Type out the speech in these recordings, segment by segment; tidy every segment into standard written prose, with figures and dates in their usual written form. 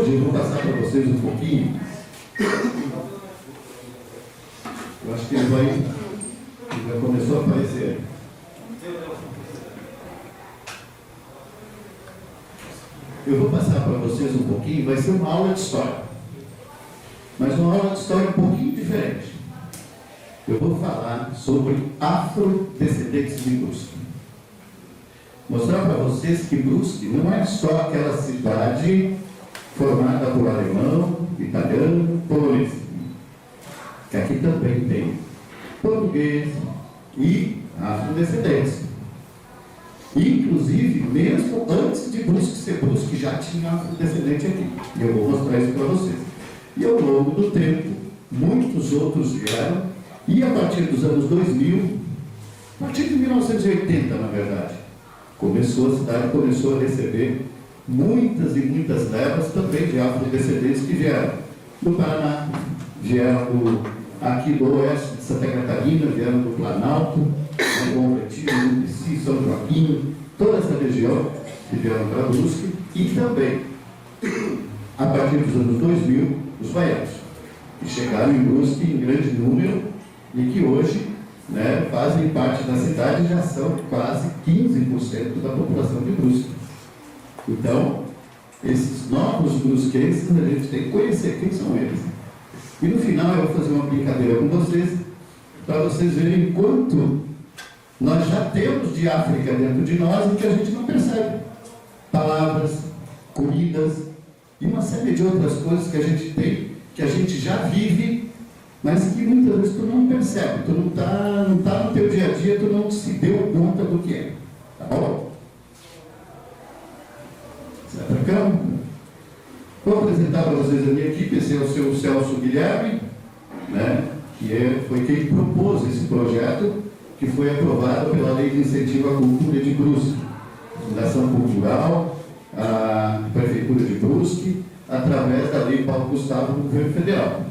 Hoje eu vou passar para vocês um pouquinho. Eu acho que ele já começou a aparecer. Eu vou passar para vocês um pouquinho, vai ser uma aula de história. Mas uma aula de história um pouquinho diferente. Eu vou falar sobre afrodescendentes de Brusque. Mostrar para vocês que Brusque não é só aquela cidade formada por alemão, italiano, polonês. Que aqui também tem português e afrodescendentes. Inclusive, mesmo antes de Brusque ser Brusque, já tinha afrodescendente aqui. E eu vou mostrar isso para vocês. E ao longo do tempo, muitos outros vieram, e a partir dos anos 2000, a partir de 1980, na verdade, a cidade começou a receber muitas e muitas levas também de afrodescendentes que vieram do Paraná, vieram aqui do oeste de Santa Catarina, vieram do Planalto, do Bom Retiro, do Pici, São Joaquim, toda essa região que vieram para Brusque, e também, a partir dos anos 2000, os baianos, que chegaram em Brusque em grande número e que hoje, né, fazem parte da cidade e já são quase 15% da população de Brusque. Então, esses novos brusquenses, a gente tem que conhecer quem são eles. E no final eu vou fazer uma brincadeira com vocês, para vocês verem quanto nós já temos de África dentro de nós e que a gente não percebe. Palavras, comidas e uma série de outras coisas que a gente tem, que a gente já vive, mas que muitas vezes tu não percebe, tu não tá no teu dia a dia, tu não se deu conta do que é. Tá bom? Sai pra cá. Vou apresentar para vocês a minha equipe. Esse é o seu Celso Guilherme, né, que foi quem propôs esse projeto, que foi aprovado pela Lei de Incentivo à Cultura de Brusque, Fundação Cultural, a Prefeitura de Brusque, através da Lei Paulo Gustavo do Governo Federal.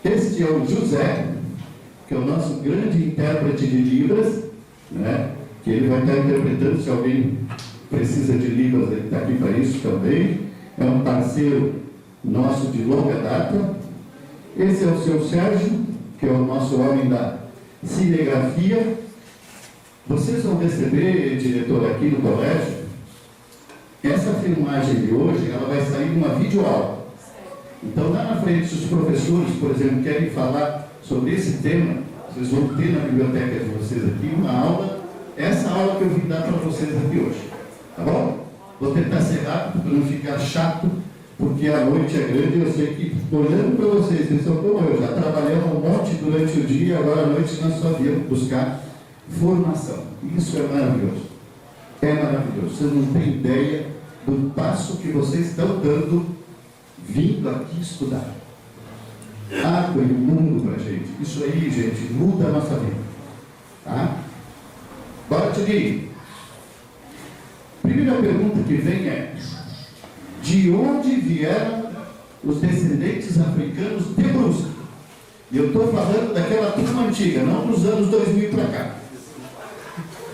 Este é o José, que é o nosso grande intérprete de Libras, né, que ele vai estar interpretando. Se alguém precisa de Libras, ele está aqui para isso também. É um parceiro nosso de longa data. Esse é o seu Sérgio, que é o nosso homem da cinegrafia. Vocês vão receber, diretor, aqui no colégio, essa filmagem de hoje, ela vai sair numa videoaula. Então, lá na frente, se os professores, por exemplo, querem falar sobre esse tema, vocês vão ter na biblioteca de vocês aqui uma aula, essa aula que eu vim dar para vocês aqui hoje. Tá bom? Vou tentar ser rápido para não ficar chato, porque a noite é grande e eu sei que, olhando para vocês, vocês são como eu, já trabalhamos um monte durante o dia e agora à noite nós só viemos buscar formação. Isso é maravilhoso. É maravilhoso. Vocês não têm ideia do passo que vocês estão dando vindo aqui estudar. Água e o mundo para a gente. Isso aí, gente, muda a nossa vida. Tá? Bora, Tidinho. Primeira pergunta que vem é: de onde vieram os descendentes africanos de Brusque? E eu estou falando daquela turma antiga, não dos anos 2000 para cá.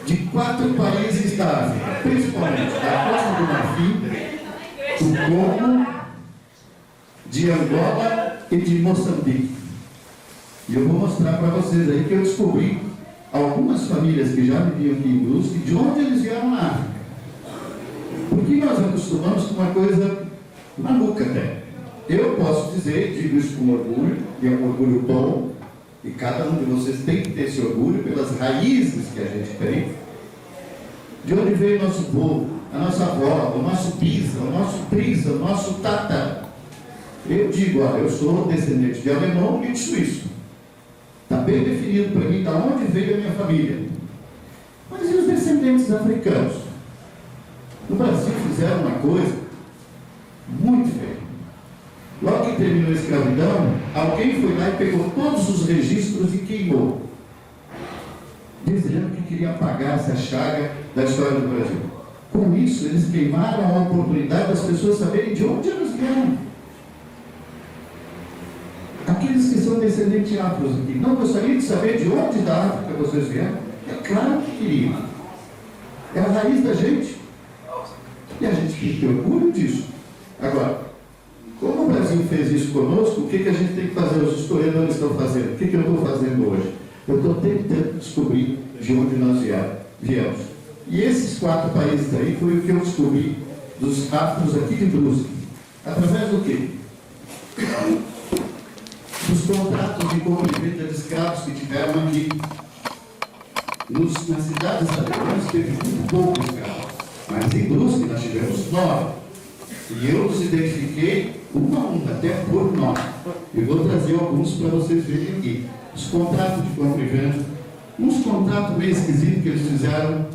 De 4 países da África, principalmente da Costa do Marfim, do Congo, de Angola e de Moçambique. E eu vou mostrar para vocês aí que eu descobri algumas famílias que já viviam aqui em Brusque, de onde eles vieram na África. Porque nós acostumamos com uma coisa maluca até. Eu posso dizer, digo isso com orgulho, e é um orgulho bom, e cada um de vocês tem que ter esse orgulho pelas raízes que a gente tem, de onde veio o nosso povo, a nossa avó, o nosso bisa, o nosso trisa, o nosso tata. Eu digo, olha, eu sou descendente de alemão e de suíço. Está bem definido para mim de onde veio a minha família. Mas e os descendentes africanos? No Brasil fizeram uma coisa muito feia. Logo que terminou a escravidão, alguém foi lá e pegou todos os registros e queimou, dizendo que queria apagar essa chaga da história do Brasil. Com isso, eles queimaram a oportunidade das pessoas saberem de onde elas vieram. Aqueles que são descendentes afros aqui, não gostariam de saber de onde da África vocês vieram? É claro que queriam. É a raiz da gente. E a gente tem que ter orgulho disso. Agora, como o Brasil fez isso conosco, o que a gente tem que fazer? Os historiadores estão fazendo. O que eu estou fazendo hoje? Eu estou tentando descobrir de onde nós viemos. E esses 4 países aí foi o que eu descobri dos rastros aqui de Brusque. Através do quê? Dos contratos de compra e venda de escravos que tiveram aqui. Nas cidades alemãs teve muito pouco escravo, mas em Brusque nós tivemos 9. E eu os identifiquei um a um, até por nome. Eu vou trazer alguns para vocês verem aqui. Os contratos de compra e venda, uns contratos meio esquisitos que eles fizeram,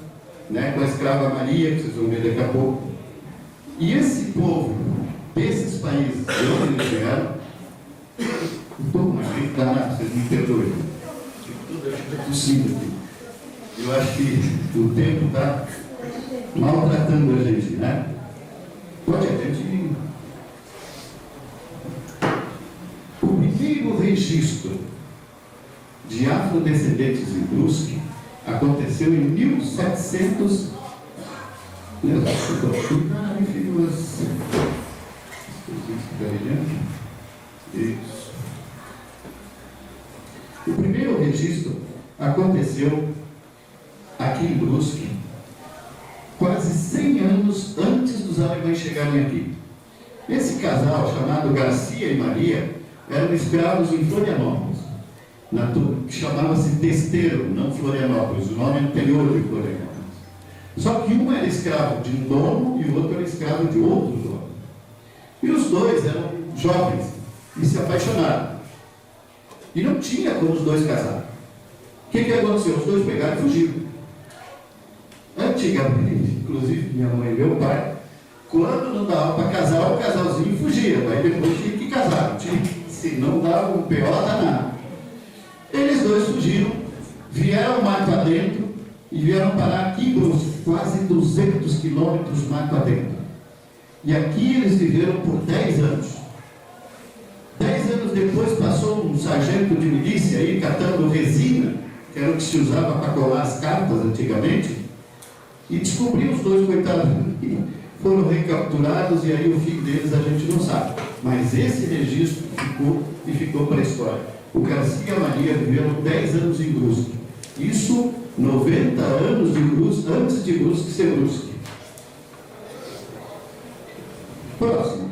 né, com a escrava Maria, que vocês vão ver daqui a pouco. E esse povo, desses países de onde eles vieram, estou com uma gripe danada, vocês me perdoem. Tudo está tossindo aqui. Eu acho que o tempo está maltratando a gente, né? Pode a gente. O primeiro registro de afrodescendentes em Brusque aconteceu em 1700. Isso. O primeiro registro aconteceu aqui em Brusque quase 100 anos antes dos alemães chegarem aqui. Esse casal, chamado Garcia e Maria, eram escravos em Florianópolis. Chamava-se Testeiro, não Florianópolis, o nome anterior de Florianópolis. Só que um era escravo de um dono e o outro era escravo de outro dono. E os dois eram jovens e se apaixonaram. E não tinha como os dois casar. O que aconteceu? Os dois pegaram e fugiram. Antigamente, inclusive minha mãe e meu pai, quando não dava para casar, o casalzinho fugia, mas depois tinha que casar, se não dava um pior danado. Eles dois fugiram, vieram mato adentro e vieram parar aqui em Brusque, quase 200 quilômetros mato adentro. E aqui eles viveram por 10 anos. 10 anos depois passou um sargento de milícia aí catando resina, que era o que se usava para colar as cartas antigamente, e descobriu os dois, coitados, foram recapturados, e aí o fim deles a gente não sabe. Mas esse registro ficou para a história. O Garcia e a Maria viveram 10 anos em Brusque. Isso 90 anos de Brusque, antes de Brusque ser Brusque. Próximo.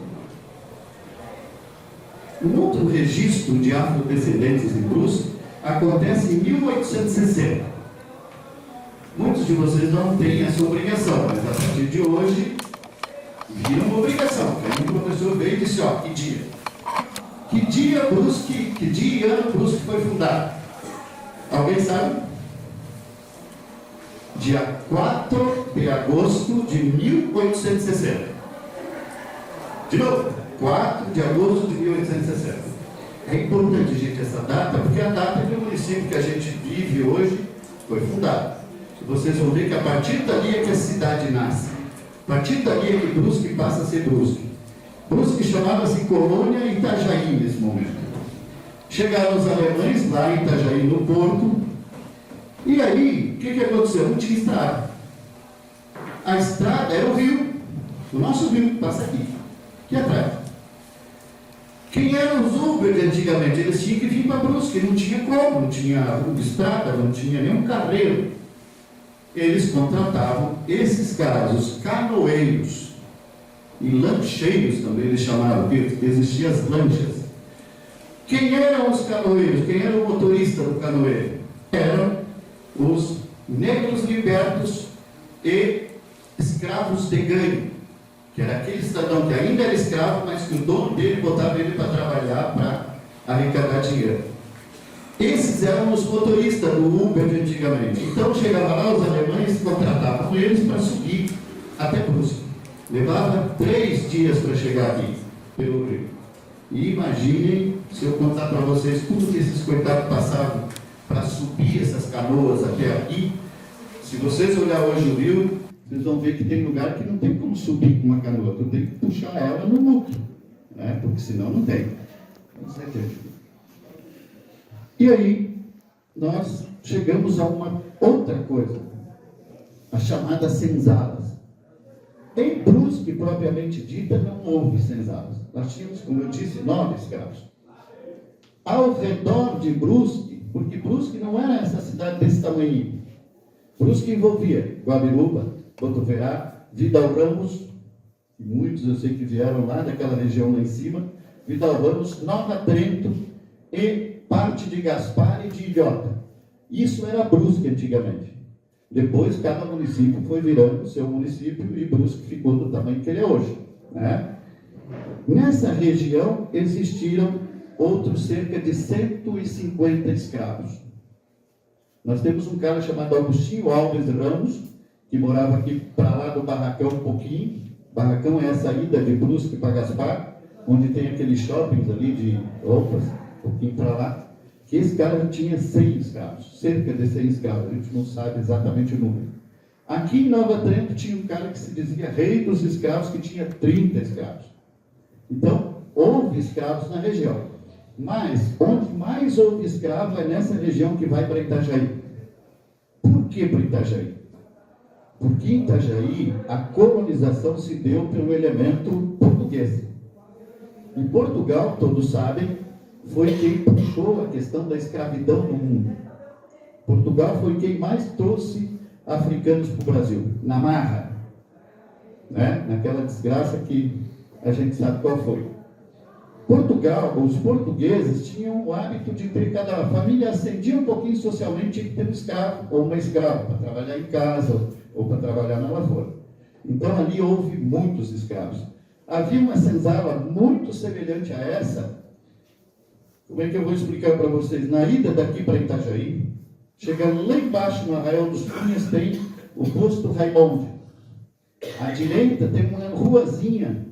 Um outro registro de afrodescendentes em Brusque acontece em 1860. Muitos de vocês não têm essa obrigação, mas a partir de hoje vira uma obrigação. Aí o professor veio e disse, que dia? Que dia Brusque, que dia e ano Brusque foi fundado? Alguém sabe? Dia 4 de agosto de 1860. De novo, 4 de agosto de 1860. É importante, gente, essa data, porque a data do município que a gente vive hoje foi fundado. Vocês vão ver que a partir dali é que a cidade nasce. A partir dali é que Brusque passa a ser Brusque. Brusque chamava-se Colônia Itajaí nesse momento. Chegaram os alemães lá em Itajaí, no porto. E aí, o que aconteceu? Não tinha estrada. A estrada era o rio. O nosso rio que passa aqui atrás. Quem eram os Uber de antigamente? Eles tinham que vir para Brusque. Não tinha como, não tinha estrada, não tinha nenhum carreiro. Eles contratavam esses caras, os canoeiros, e lancheiros também eles chamavam, porque existiam as lanchas. Quem eram os canoeiros? Quem era o motorista do canoeiro? Eram os negros libertos e escravos de ganho, que era aquele cidadão que ainda era escravo, mas que o dono dele botava ele para trabalhar, para arrecadar dinheiro. Esses eram os motoristas do Uber de antigamente. Então chegava lá, os alemães contratavam eles para subir até Brusque. Levava 3 dias para chegar aqui, pelo rio. E imaginem, se eu contar para vocês tudo que esses coitados passavam para subir essas canoas até aqui. Se vocês olharem hoje o rio, vocês vão ver que tem lugar que não tem como subir com uma canoa. Tu tem que puxar ela no lucro, né? Porque senão não tem. Vamos ver. E aí, nós chegamos a uma outra coisa, as chamadas senzalas. Em Brusque, propriamente dita, não houve senzalas. Nós tínhamos, como eu disse, 9 escravos. Ao redor de Brusque, porque Brusque não era essa cidade desse tamanho. Brusque envolvia Guabiruba, Botuverá, Vidal Ramos, que muitos eu sei que vieram lá daquela região lá em cima, Vidal Ramos, Nova Trento e parte de Gaspar e de Ilhota. Isso era Brusque antigamente. Depois, cada município foi virando seu município e Brusque ficou do tamanho que ele é hoje, né? Nessa região existiram outros cerca de 150 escravos. Nós temos um cara chamado Agostinho Alves Ramos, que morava aqui para lá do Barracão um pouquinho. Barracão é a saída de Brusque para Gaspar, onde tem aqueles shoppings ali de roupas, um pouquinho para lá. Que esse cara tinha 100 escravos, cerca de 100 escravos, a gente não sabe exatamente o número. Aqui em Nova Trento tinha um cara que se dizia rei dos escravos, que tinha 30 escravos. Então, houve escravos na região. Mas, onde mais houve escravo é nessa região que vai para Itajaí. Por que para Itajaí? Porque em Itajaí, a colonização se deu pelo elemento português. Em Portugal, todos sabem, foi quem puxou a questão da escravidão no mundo. Portugal foi quem mais trouxe africanos para o Brasil, na marra, né? Naquela desgraça que a gente sabe qual foi. Portugal, os portugueses tinham o hábito de ter, cada família ascendia um pouquinho socialmente, tinha que ter um escravo ou uma escrava para trabalhar em casa ou para trabalhar na lavoura. Então ali houve muitos escravos. Havia uma senzala muito semelhante a essa. Como é que eu vou explicar para vocês? Na ida daqui para Itajaí, chegando lá embaixo no Arraial dos Cunhas, tem o posto Raimundo. À direita tem uma ruazinha,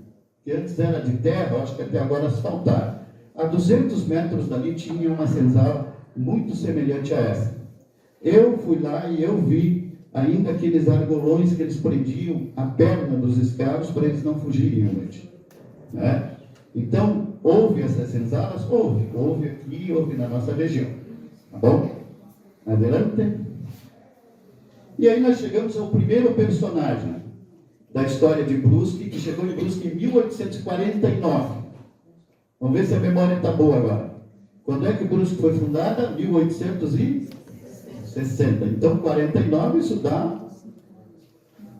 que antes era de terra, acho que até agora asfaltaram. A 200 metros dali tinha uma senzala muito semelhante a essa. Eu fui lá e eu vi ainda aqueles argolões que eles prendiam a perna dos escravos para eles não fugirem à noite, né? Então, houve essas senzalas? Houve aqui, houve na nossa região. Tá bom? Adelante. E aí nós chegamos ao primeiro personagem da história de Brusque, que chegou em Brusque em 1849. Vamos ver se a memória está boa agora. Quando é que Brusque foi fundada? 1860. Então, 49, isso dá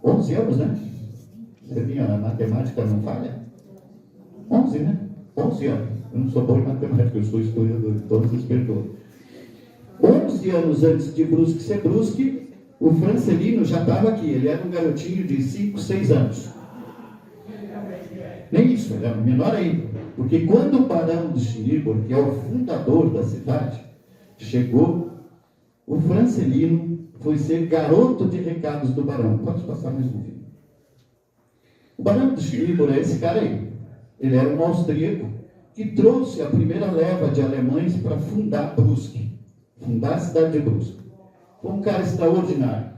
11 anos, né? Se a minha matemática não falha. 11, né? 11 anos. Eu não sou bom em matemática, eu sou historiador, então vocês perdoam. 11 anos antes de Brusque ser Brusque, o Francelino já estava aqui. Ele era um garotinho de 5, 6 anos. Nem isso, ele era menor ainda. Porque quando o barão de Xiribor, que é o fundador da cidade, chegou, o Francelino foi ser garoto de recados do barão. Pode passar mais um vídeo. O barão de Xiribor é esse cara aí. Ele era um austríaco que trouxe a primeira leva de alemães para fundar Brusque, fundar a cidade de Brusque. Foi um cara extraordinário.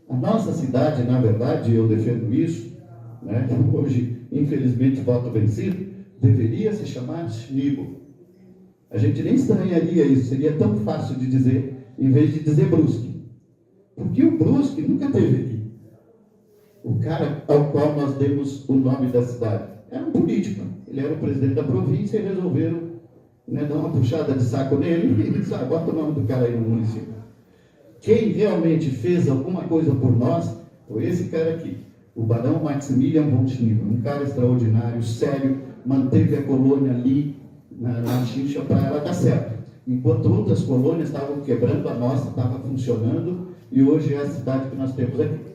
A nossa cidade, na verdade, eu defendo isso, né? Hoje, infelizmente, voto vencido, deveria se chamar Schnibor. A gente nem estranharia isso, seria tão fácil de dizer, em vez de dizer Brusque. Porque o Brusque nunca teve aqui. O cara ao qual nós demos o nome da cidade era um político. Ele era o presidente da província e resolveram, né, dar uma puxada de saco nele e disse, bota o nome do cara aí no município. Quem realmente fez alguma coisa por nós foi esse cara aqui, o barão Maximilian von Schnibor, um cara extraordinário, sério, manteve a colônia ali na Chincha para ela dar certo. Enquanto outras colônias estavam quebrando, a nossa estava funcionando e hoje é a cidade que nós temos aqui.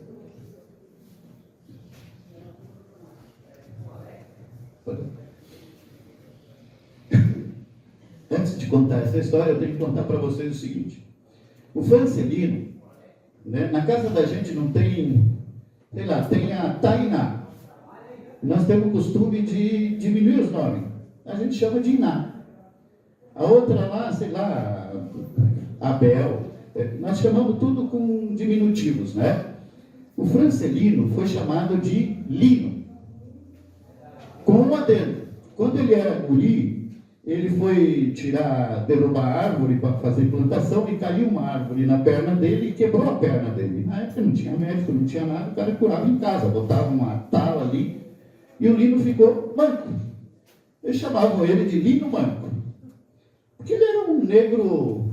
Antes de contar essa história, eu tenho que contar para vocês o seguinte. O Francelino, né, na casa da gente não tem, sei lá, tem a Tainá. Nós temos o costume de diminuir os nomes. A gente chama de Iná. A outra lá, sei lá, Abel. Nós chamamos tudo com diminutivos, né? O Francelino foi chamado de Lino. Com um adendo. Quando ele era guri, ele foi derrubar a árvore para fazer plantação e caiu uma árvore na perna dele e quebrou a perna dele. Na época não tinha médico, não tinha nada, o cara curava em casa, botava uma tala ali e o Lino ficou manco. Eles chamavam ele de Lino Manco, porque ele era um negro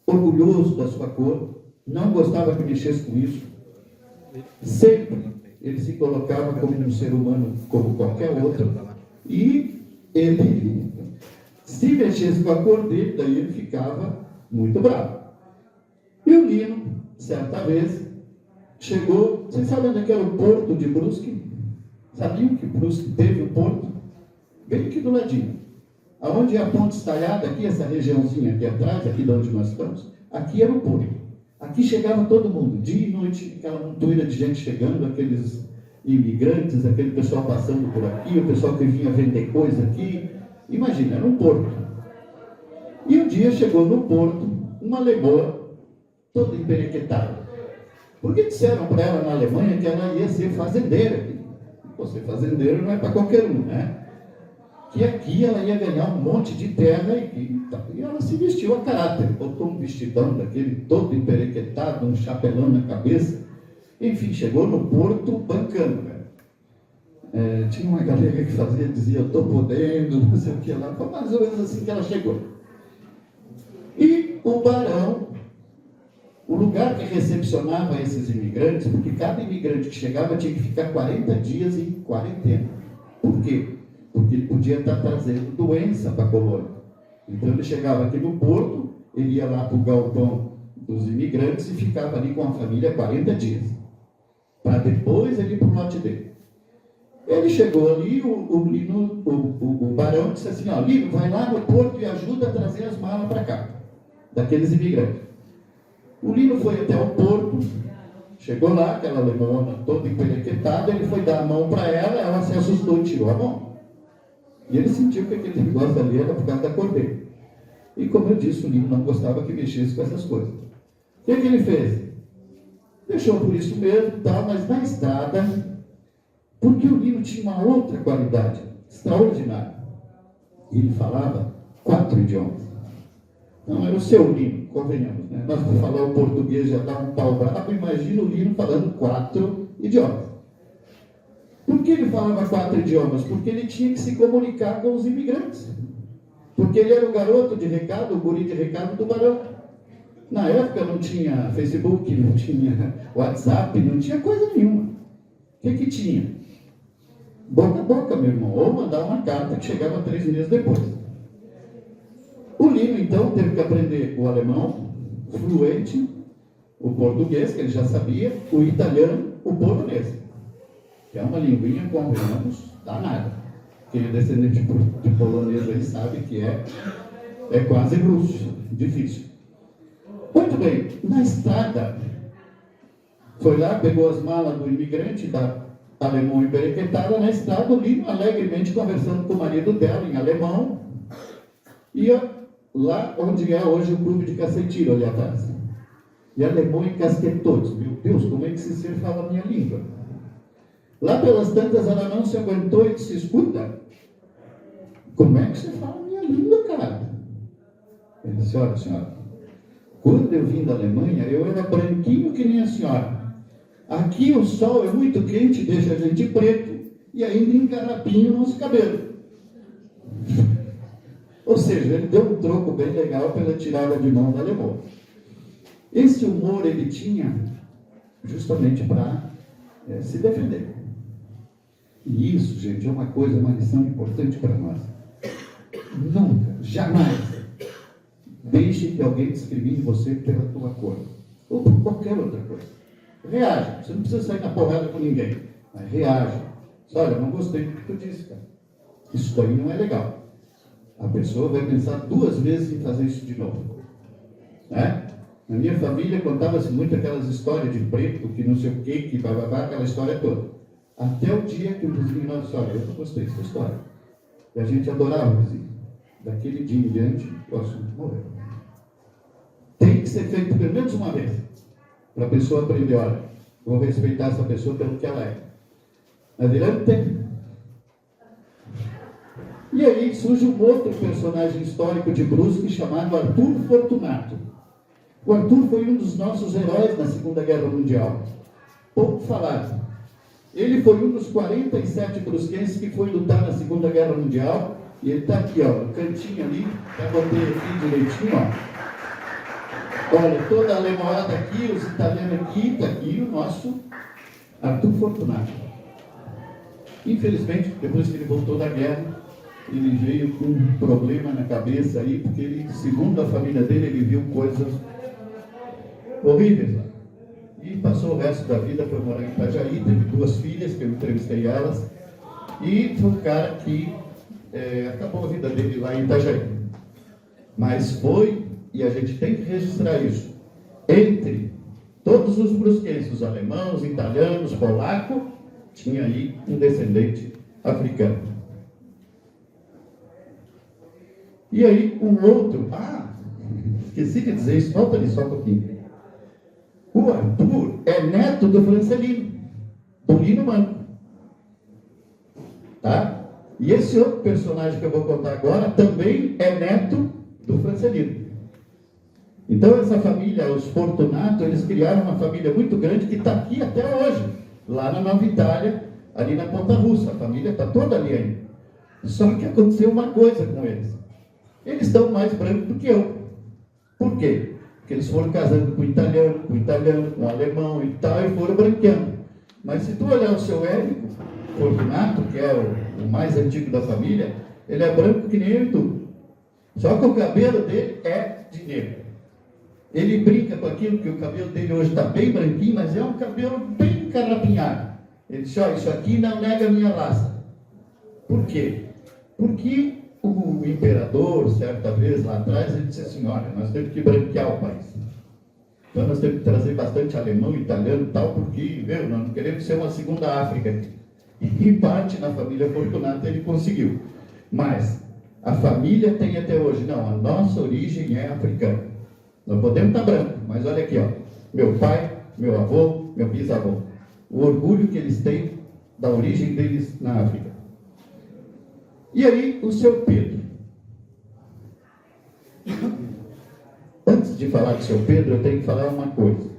orgulhoso da sua cor, não gostava que mexesse com isso. Sempre ele se colocava como um ser humano como qualquer outro e ele, se mexesse com a cor dele, daí ele ficava muito bravo. E o Lino, certa vez, chegou, vocês sabem onde era o porto de Brusque? Sabiam que Brusque teve o porto? Bem aqui do ladinho. Aonde é a ponte estaiada, aqui, essa regiãozinha aqui atrás, aqui de onde nós estamos, aqui era o porto. Aqui chegava todo mundo, dia e noite, aquela montoeira de gente chegando, aqueles imigrantes, aquele pessoal passando por aqui, o pessoal que vinha vender coisa aqui. Imagina, era um porto. E um dia chegou no porto uma leoa toda emperequetada. Porque disseram para ela na Alemanha que ela ia ser fazendeira. Você fazendeiro não é para qualquer um, né? Que aqui ela ia ganhar um monte de terra e ela se vestiu a caráter, botou um vestidão daquele todo emperequetado, um chapelão na cabeça, enfim, chegou no porto bancando, velho. Tinha uma galera que dizia, eu estou podendo, não sei o que lá, foi mais ou menos assim que ela chegou. E o barão, o lugar que recepcionava esses imigrantes, porque cada imigrante que chegava tinha que ficar 40 dias em quarentena. Por quê? Porque ele podia estar trazendo doença para a colônia. Então ele chegava aqui no porto, ele ia lá para o galpão dos imigrantes e ficava ali com a família 40 dias. Para depois ele ir para o lote dele. Ele chegou ali, o barão disse assim, ó, Lino, vai lá no porto e ajuda a trazer as malas para cá, daqueles imigrantes. O Lino foi até o porto, chegou lá, aquela alemona toda emperequetada, ele foi dar a mão para ela, ela se assustou e tirou a mão. E ele sentiu que aquele negócio ali era por causa da cor dele. E como eu disse, o Lino não gostava que mexesse com essas coisas. O que ele fez? Deixou por isso mesmo, tal, mas na estrada, porque o Lino tinha uma outra qualidade extraordinária. Ele falava 4 idiomas. Não, era o seu Lino, convenhamos, né? Nós, para falar o português, já dá um pau bravo, imagina o Lino falando 4 idiomas. Por que ele falava 4 idiomas? Porque ele tinha que se comunicar com os imigrantes. Porque ele era o garoto de recado, o guri de recado do barão. Na época não tinha Facebook, não tinha WhatsApp, não tinha coisa nenhuma. O que tinha? Boca a boca, meu irmão. Ou mandar uma carta que chegava 3 meses depois. O Lino, então, teve que aprender o alemão fluente, o português, que ele já sabia, o italiano, o polonês. Que é uma linguinha, convenhamos, danada. Quem é descendente de polonês aí sabe que é quase russo, difícil. Muito bem, na estrada, foi lá, pegou as malas do imigrante, da alemão emperequetada, na estrada, o Lino alegremente conversando com o marido dela, em alemão, ia lá onde é hoje o clube de caceteiro, ali atrás. E alemão encasquetou, disse, meu Deus, como é que esse ser fala a minha língua? Lá pelas tantas, ela não se aguentou e disse, escuta, como é que você fala a minha língua, cara? Ele disse, olha, senhora, quando eu vim da Alemanha, eu era branquinho que nem a senhora. Aqui o sol é muito quente, deixa a gente preto, e ainda encarapinha o nosso cabelo. Ou seja, ele deu um troco bem legal pela tirada de mão da alemã. Esse humor ele tinha justamente para se defender. E isso, gente, é uma coisa, uma lição importante para nós. Nunca, jamais, deixe que alguém discrimine você pela tua cor, ou por qualquer outra coisa. Reaja, você não precisa sair na porrada com ninguém, mas reaja. Olha, não gostei do que tu disse, cara. Isso daí não é legal. A pessoa vai pensar 2 vezes em fazer isso de novo. Né? Na minha família contava-se muito aquelas histórias de preto, que não sei o que bababá, aquela história toda. Até o dia que o vizinho lá disse, olha, eu não gostei dessa história. E a gente adorava o vizinho. Daquele dia em diante, o assunto morreu. Tem que ser feito pelo menos uma vez, para a pessoa aprender, olha, vou respeitar essa pessoa pelo que ela é. Adelante. E aí surge um outro personagem histórico de Brusque chamado Arthur Fortunato. O Arthur foi um dos nossos heróis na Segunda Guerra Mundial. Pouco falado. Ele foi um dos 47 brusquenses que foi lutar na Segunda Guerra Mundial. E ele está aqui, ó, no cantinho ali, já botei aqui direitinho, ó. Olha, toda a alemoada aqui, os italianos aqui, está aqui o nosso Arthur Fortunato. Infelizmente, depois que ele voltou da guerra, ele veio com um problema na cabeça aí, porque ele, segundo a família dele, ele viu coisas horríveis lá. E passou o resto da vida para morar em Itajaí, teve 2 filhas, que eu entrevistei elas, e foi um cara que acabou a vida dele lá em Itajaí. Mas foi, e a gente tem que registrar isso, entre todos os brusquenses, os alemãos, italianos, polacos, tinha aí um descendente africano. E aí um outro, esqueci de dizer isso, volta ali só um pouquinho. O Arthur é neto do Francelino, do Lino Manco. Tá? E esse outro personagem que eu vou contar agora também é neto do Francelino. Então essa família, os Fortunato, eles criaram uma família muito grande que está aqui até hoje, lá na Nova Itália, ali na Ponta Russa. A família está toda ali ainda. Só que aconteceu uma coisa com eles. Eles estão mais brancos do que eu. Por quê? Porque eles foram casando com italiano, com alemão e tal, e foram branqueando. Mas se tu olhar o seu Érico Fortunato, que é o mais antigo da família, ele é branco que nem eu e tu. Só que o cabelo dele é de negro. Ele brinca com aquilo que o cabelo dele hoje está bem branquinho, mas é um cabelo bem carapinhado. Ele diz, ó, isso aqui não nega a minha raça. Por quê? Porque o imperador, certa vez lá atrás, ele disse assim, olha, nós temos que branquear o país. Então nós temos que trazer bastante alemão, italiano e tal, porque, nós não queremos ser uma segunda África aqui. E em parte na família Fortunato ele conseguiu. Mas a família tem até hoje, não, a nossa origem é africana. Nós podemos estar branco, mas olha aqui, ó, meu pai, meu avô, meu bisavô. O orgulho que eles têm da origem deles na África. E aí, o seu Pedro. Antes de falar do seu Pedro, eu tenho que falar uma coisa.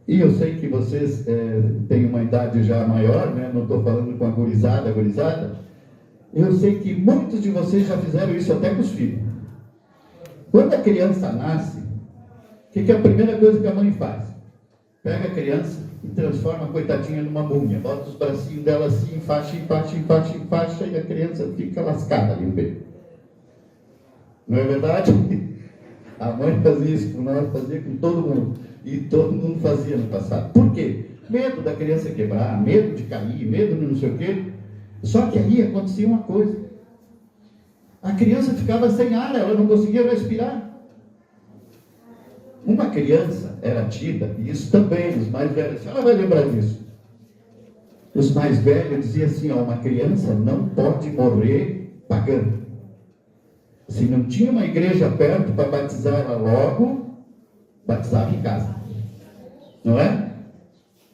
E eu sei que vocês têm uma idade já maior, né? Não estou falando com a gurizada. Eu sei que muitos de vocês já fizeram isso até com os filhos. Quando a criança nasce, o que é a primeira coisa que a mãe faz? Pega a criança e transforma a coitadinha numa múmia, bota os bracinhos dela assim, enfaixa, e a criança fica lascada ali no meio. Não é verdade? A mãe fazia isso com nós, fazia com todo mundo. E todo mundo fazia no passado. Por quê? Medo da criança quebrar, medo de cair, medo de não sei o quê. Só que aí acontecia uma coisa. A criança ficava sem ar, ela não conseguia respirar. Uma criança era tida, e isso também, os mais velhos, ela vai lembrar disso. Os mais velhos diziam assim, ó, uma criança não pode morrer pagando. Se não tinha uma igreja perto para batizar ela logo, batizava em casa. Não é?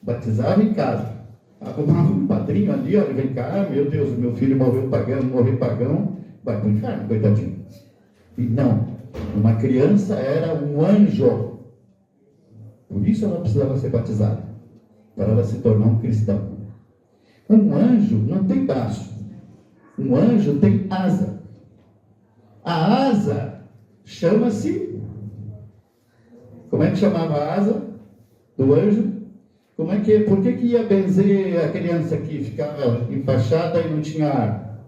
Batizava em casa. Arrumava um padrinho ali, olha, vem cá, meu Deus, o meu filho morreu pagão, vai para o inferno, coitadinho. E não, uma criança era um anjo. Por isso ela precisava ser batizada, para ela se tornar um cristão. Um anjo não tem braço. Um anjo tem asa. A asa chama-se... Como é que chamava a asa do anjo? Por que ia benzer a criança que ficava enfaixada e não tinha ar?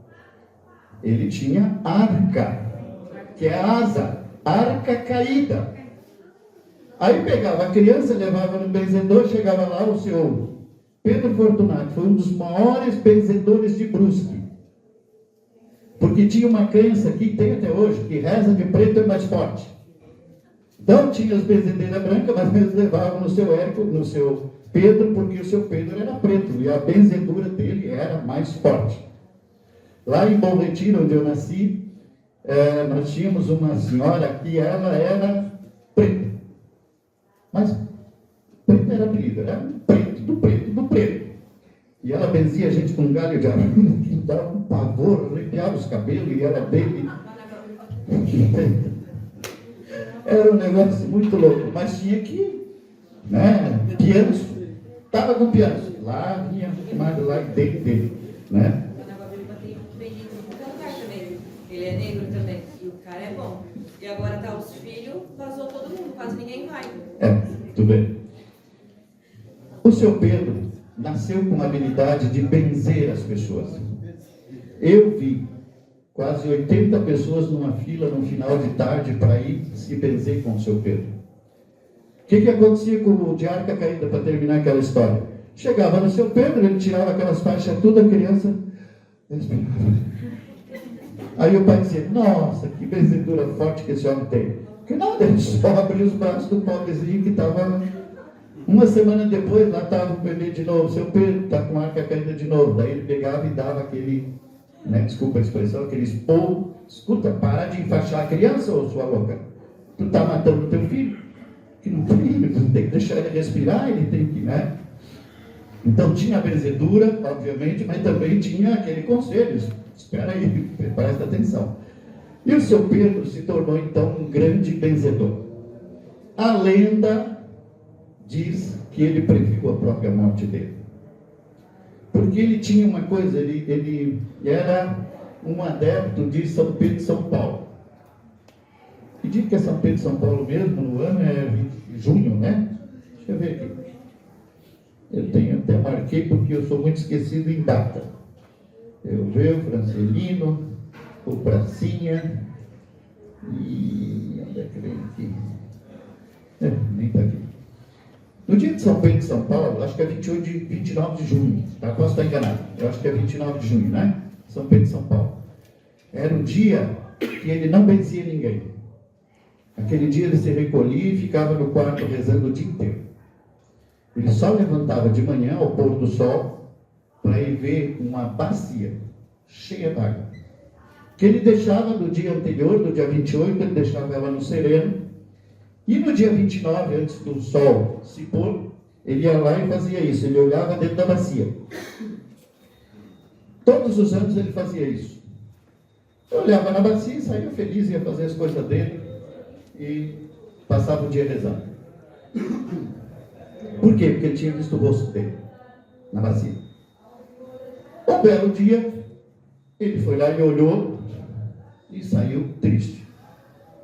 Ele tinha arca, que é a asa, arca caída. Aí pegava a criança, levava no benzedor, chegava lá o senhor Pedro Fortunato, foi um dos maiores benzedores de Brusque. Porque tinha uma crença que tem até hoje, que reza de preto é mais forte. Então tinha as benzedeiras brancas, mas eles levavam no seu Érico, no seu Pedro, porque o seu Pedro era preto, e a benzedura dele era mais forte. Lá em Bom Retiro, onde eu nasci, nós tínhamos uma senhora que ela era preta. Mas preto era apelido, era preto, do preto. E ela benzia a gente com um galho de arame, que dava um pavor, arrepiava os cabelos, e ela bem... Era um negócio muito louco, mas tinha que, né, piano, estava com piano, lá vinha mais lá dentro dele, né? Ele é negro também, e o cara é bom. E agora tá os filhos, vazou todo mundo, quase ninguém vai. Tudo bem. O seu Pedro nasceu com a habilidade de benzer as pessoas. Eu vi quase 80 pessoas numa fila no final de tarde para ir se benzer com o seu Pedro. O que acontecia com o de arca caída, para terminar aquela história? Chegava no seu Pedro, ele tirava aquelas faixas tudo, a criança respirava. Aí o pai dizia, nossa, que benzedura forte que esse homem tem. Que nada, ele só abriu os braços do pobrezinho que estava... Uma semana depois, lá estava o bebê de novo, seu Pedro está com a arca caída de novo. Daí ele pegava e dava aquele, né, desculpa a expressão, aquele esporro. Escuta, para de enfaixar a criança, ô sua louca. Tu está matando teu filho. Que não tem, tu tem que deixar ele respirar, ele tem que, né? Então tinha a benzedura, obviamente, mas também tinha aquele conselho. Espera aí, presta atenção. E o seu Pedro se tornou então um grande benzedor. A lenda diz que ele previu a própria morte dele. Porque ele tinha uma coisa, ele era um adepto de São Pedro e São Paulo. E diz que é São Pedro e São Paulo mesmo, no ano é junho, né? Deixa eu ver aqui. Eu até marquei porque eu sou muito esquecido em data. Eu vejo o Francelino, o Pracinha, e onde é que vem aqui? Nem está aqui. No dia de São Pedro e São Paulo, acho que é 29 de junho, tá? Posso estar enganado, eu acho que é 29 de junho, né? São Pedro e São Paulo. Era um dia que ele não benzia ninguém. Aquele dia ele se recolhia e ficava no quarto rezando o dia inteiro. Ele só levantava de manhã ao pôr do sol para ir ver uma bacia cheia d'água. Que ele deixava do dia anterior, do dia 28, ele deixava ela no sereno. E no dia 29, antes do sol se pôr, ele ia lá e fazia isso. Ele olhava dentro da bacia. Todos os anos ele fazia isso. Eu olhava na bacia e saía feliz, ia fazer as coisas dele e passava o dia rezando. Por quê? Porque ele tinha visto o rosto dele na bacia. Um belo dia, ele foi lá e olhou e saiu triste.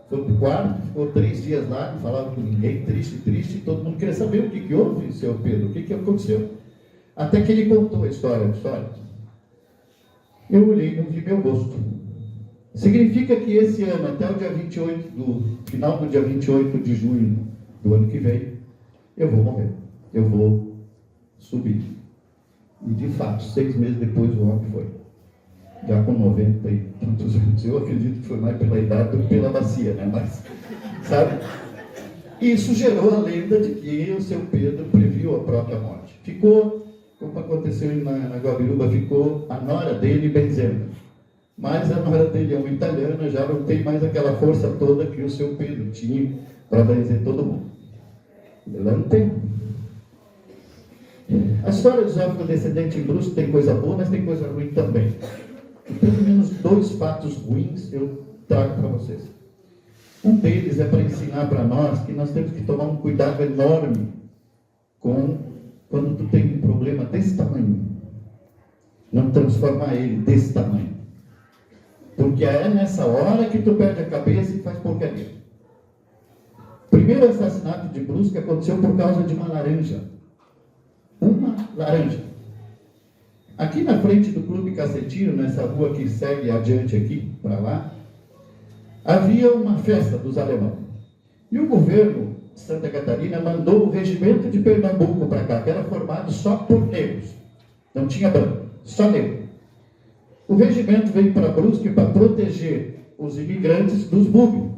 Foi para o quarto, ficou 3 dias lá, não falava com ninguém, triste, todo mundo queria saber o que houve, seu Pedro, o que aconteceu. Até que ele contou a história. Eu olhei e não vi meu rosto. Significa que esse ano, até o dia 28, final do dia 28 de junho do ano que vem, eu vou morrer, eu vou subir. E de fato, 6 meses depois o homem foi. Já com 90 e tantos anos. Eu acredito que foi mais pela idade do que pela bacia, né? Mas, sabe? Isso gerou a lenda de que o seu Pedro previu a própria morte. Ficou, como aconteceu na Guabiruba, ficou a nora dele benzendo. Mas a nora dele é uma italiana, já não tem mais aquela força toda que o seu Pedro tinha para benzer todo mundo. Ela não tem. A história dos afrodescendentes em Brusque tem coisa boa, mas tem coisa ruim também. E pelo menos 2 fatos ruins eu trago para vocês. Um deles é para ensinar para nós que nós temos que tomar um cuidado enorme quando tu tem um problema desse tamanho. Não transformar ele desse tamanho. Porque é nessa hora que tu perde a cabeça e faz porcaria. O primeiro assassinato de Brusque aconteceu por causa de uma laranja. Uma laranja. Aqui na frente do Clube Cacetinho, nessa rua que segue adiante aqui, para lá, havia uma festa dos alemães. E o governo de Santa Catarina mandou o regimento de Pernambuco para cá, que era formado só por negros. Não tinha branco, só negro. O regimento veio para Brusque para proteger os imigrantes dos búbios,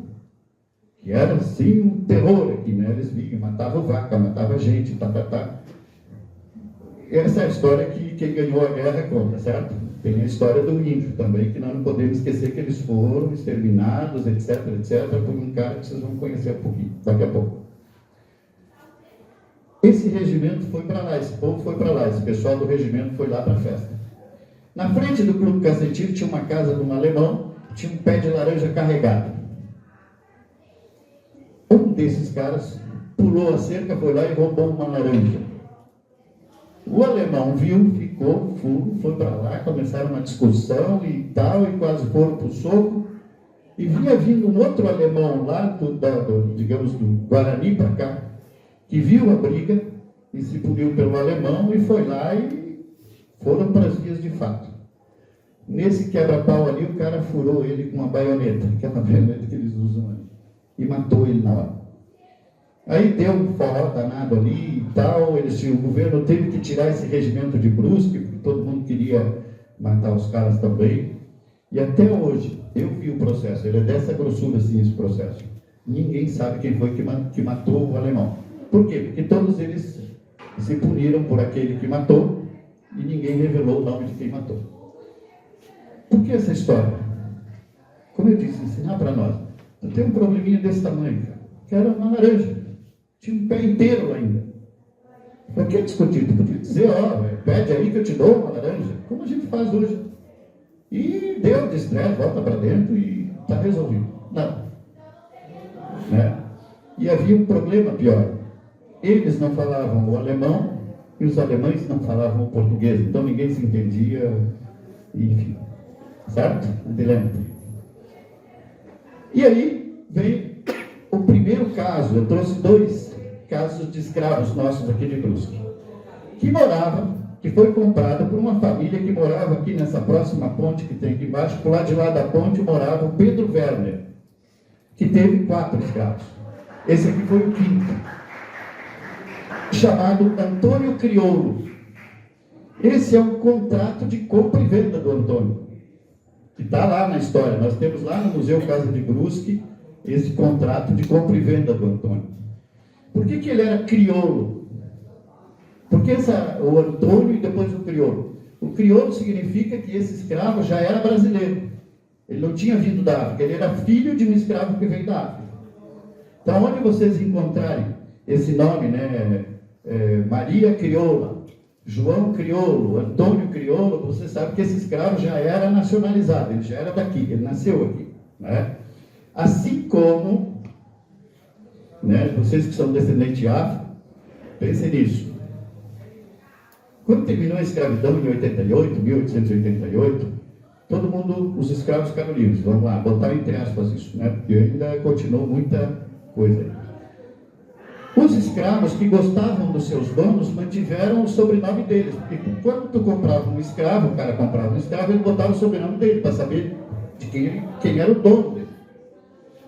que era assim um terror aqui, né? Eles vinham, matavam vaca, matavam gente, Essa é a história que quem ganhou a guerra conta, certo? Tem a história do índio também, que nós não podemos esquecer que eles foram exterminados, etc., por um cara que vocês vão conhecer um pouquinho, daqui a pouco. Esse regimento foi para lá, esse povo foi para lá, esse pessoal do regimento foi lá para a festa. Na frente do Clube Cacetinho tinha uma casa de um alemão, tinha um pé de laranja carregado. Um desses caras pulou a cerca, foi lá e roubou uma laranja. O alemão viu, ficou, foi para lá, começaram uma discussão e tal, e quase foram para o soco. E vinha vindo um outro alemão lá, digamos, do Guarani para cá, que viu a briga e se puniu pelo alemão e foi lá e foram para as vias de fato. Nesse quebra-pau ali, o cara furou ele com uma baioneta, aquela baioneta que eles usam ali, e matou ele na hora. Aí deu um forró danado ali e tal, o governo teve que tirar esse regimento de Brusque, porque todo mundo queria matar os caras também. E até hoje, eu vi o processo, ele é dessa grossura assim, esse processo. Ninguém sabe quem foi que matou o alemão. Por quê? Porque todos eles se puniram por aquele que matou e ninguém revelou o nome de quem matou. Por que essa história? Como eu disse, ensinar para nós. Eu tenho um probleminha desse tamanho, cara, que era uma laranja. Tinha um pé inteiro ainda. Para que discutir? Tu podia dizer, pede aí que eu te dou uma laranja. Como a gente faz hoje. E deu de estresse, volta para dentro e está resolvido. Não. Né? E havia um problema pior. Eles não falavam o alemão e os alemães não falavam o português. Então ninguém se entendia. Enfim. Certo? Adelante. E aí vem o primeiro caso. Eu trouxe 2 casos de escravos nossos aqui de Brusque. Que foi comprado por uma família que morava aqui nessa próxima ponte que tem aqui embaixo. Por lá de lá da ponte morava o Pedro Werner, que teve 4 escravos. Esse aqui foi o 5º, chamado Antônio Crioulo. Esse é um contrato de compra e venda do Antônio, que está lá na história. Nós temos lá no Museu Casa de Brusque esse contrato de compra e venda do Antônio. Por que ele era crioulo? Porque o Antônio e depois o crioulo. O crioulo significa que esse escravo já era brasileiro. Ele não tinha vindo da África, ele era filho de um escravo que veio da África. Então, onde vocês encontrarem esse nome, né, Maria Crioula, João Crioulo, Antônio Crioulo, você sabe que esse escravo já era nacionalizado, ele já era daqui, ele nasceu aqui. Né? Assim como, né, vocês que são descendentes de África, pensem nisso. Quando terminou a escravidão em 1888, todo mundo, os escravos ficaram livres. Vamos lá, botar entre aspas isso, né? Porque ainda continuou muita coisa aí. Os escravos que gostavam dos seus donos mantiveram o sobrenome deles. Porque quando tu comprava um escravo, o cara comprava um escravo, ele botava o sobrenome dele para saber de quem era o dono dele.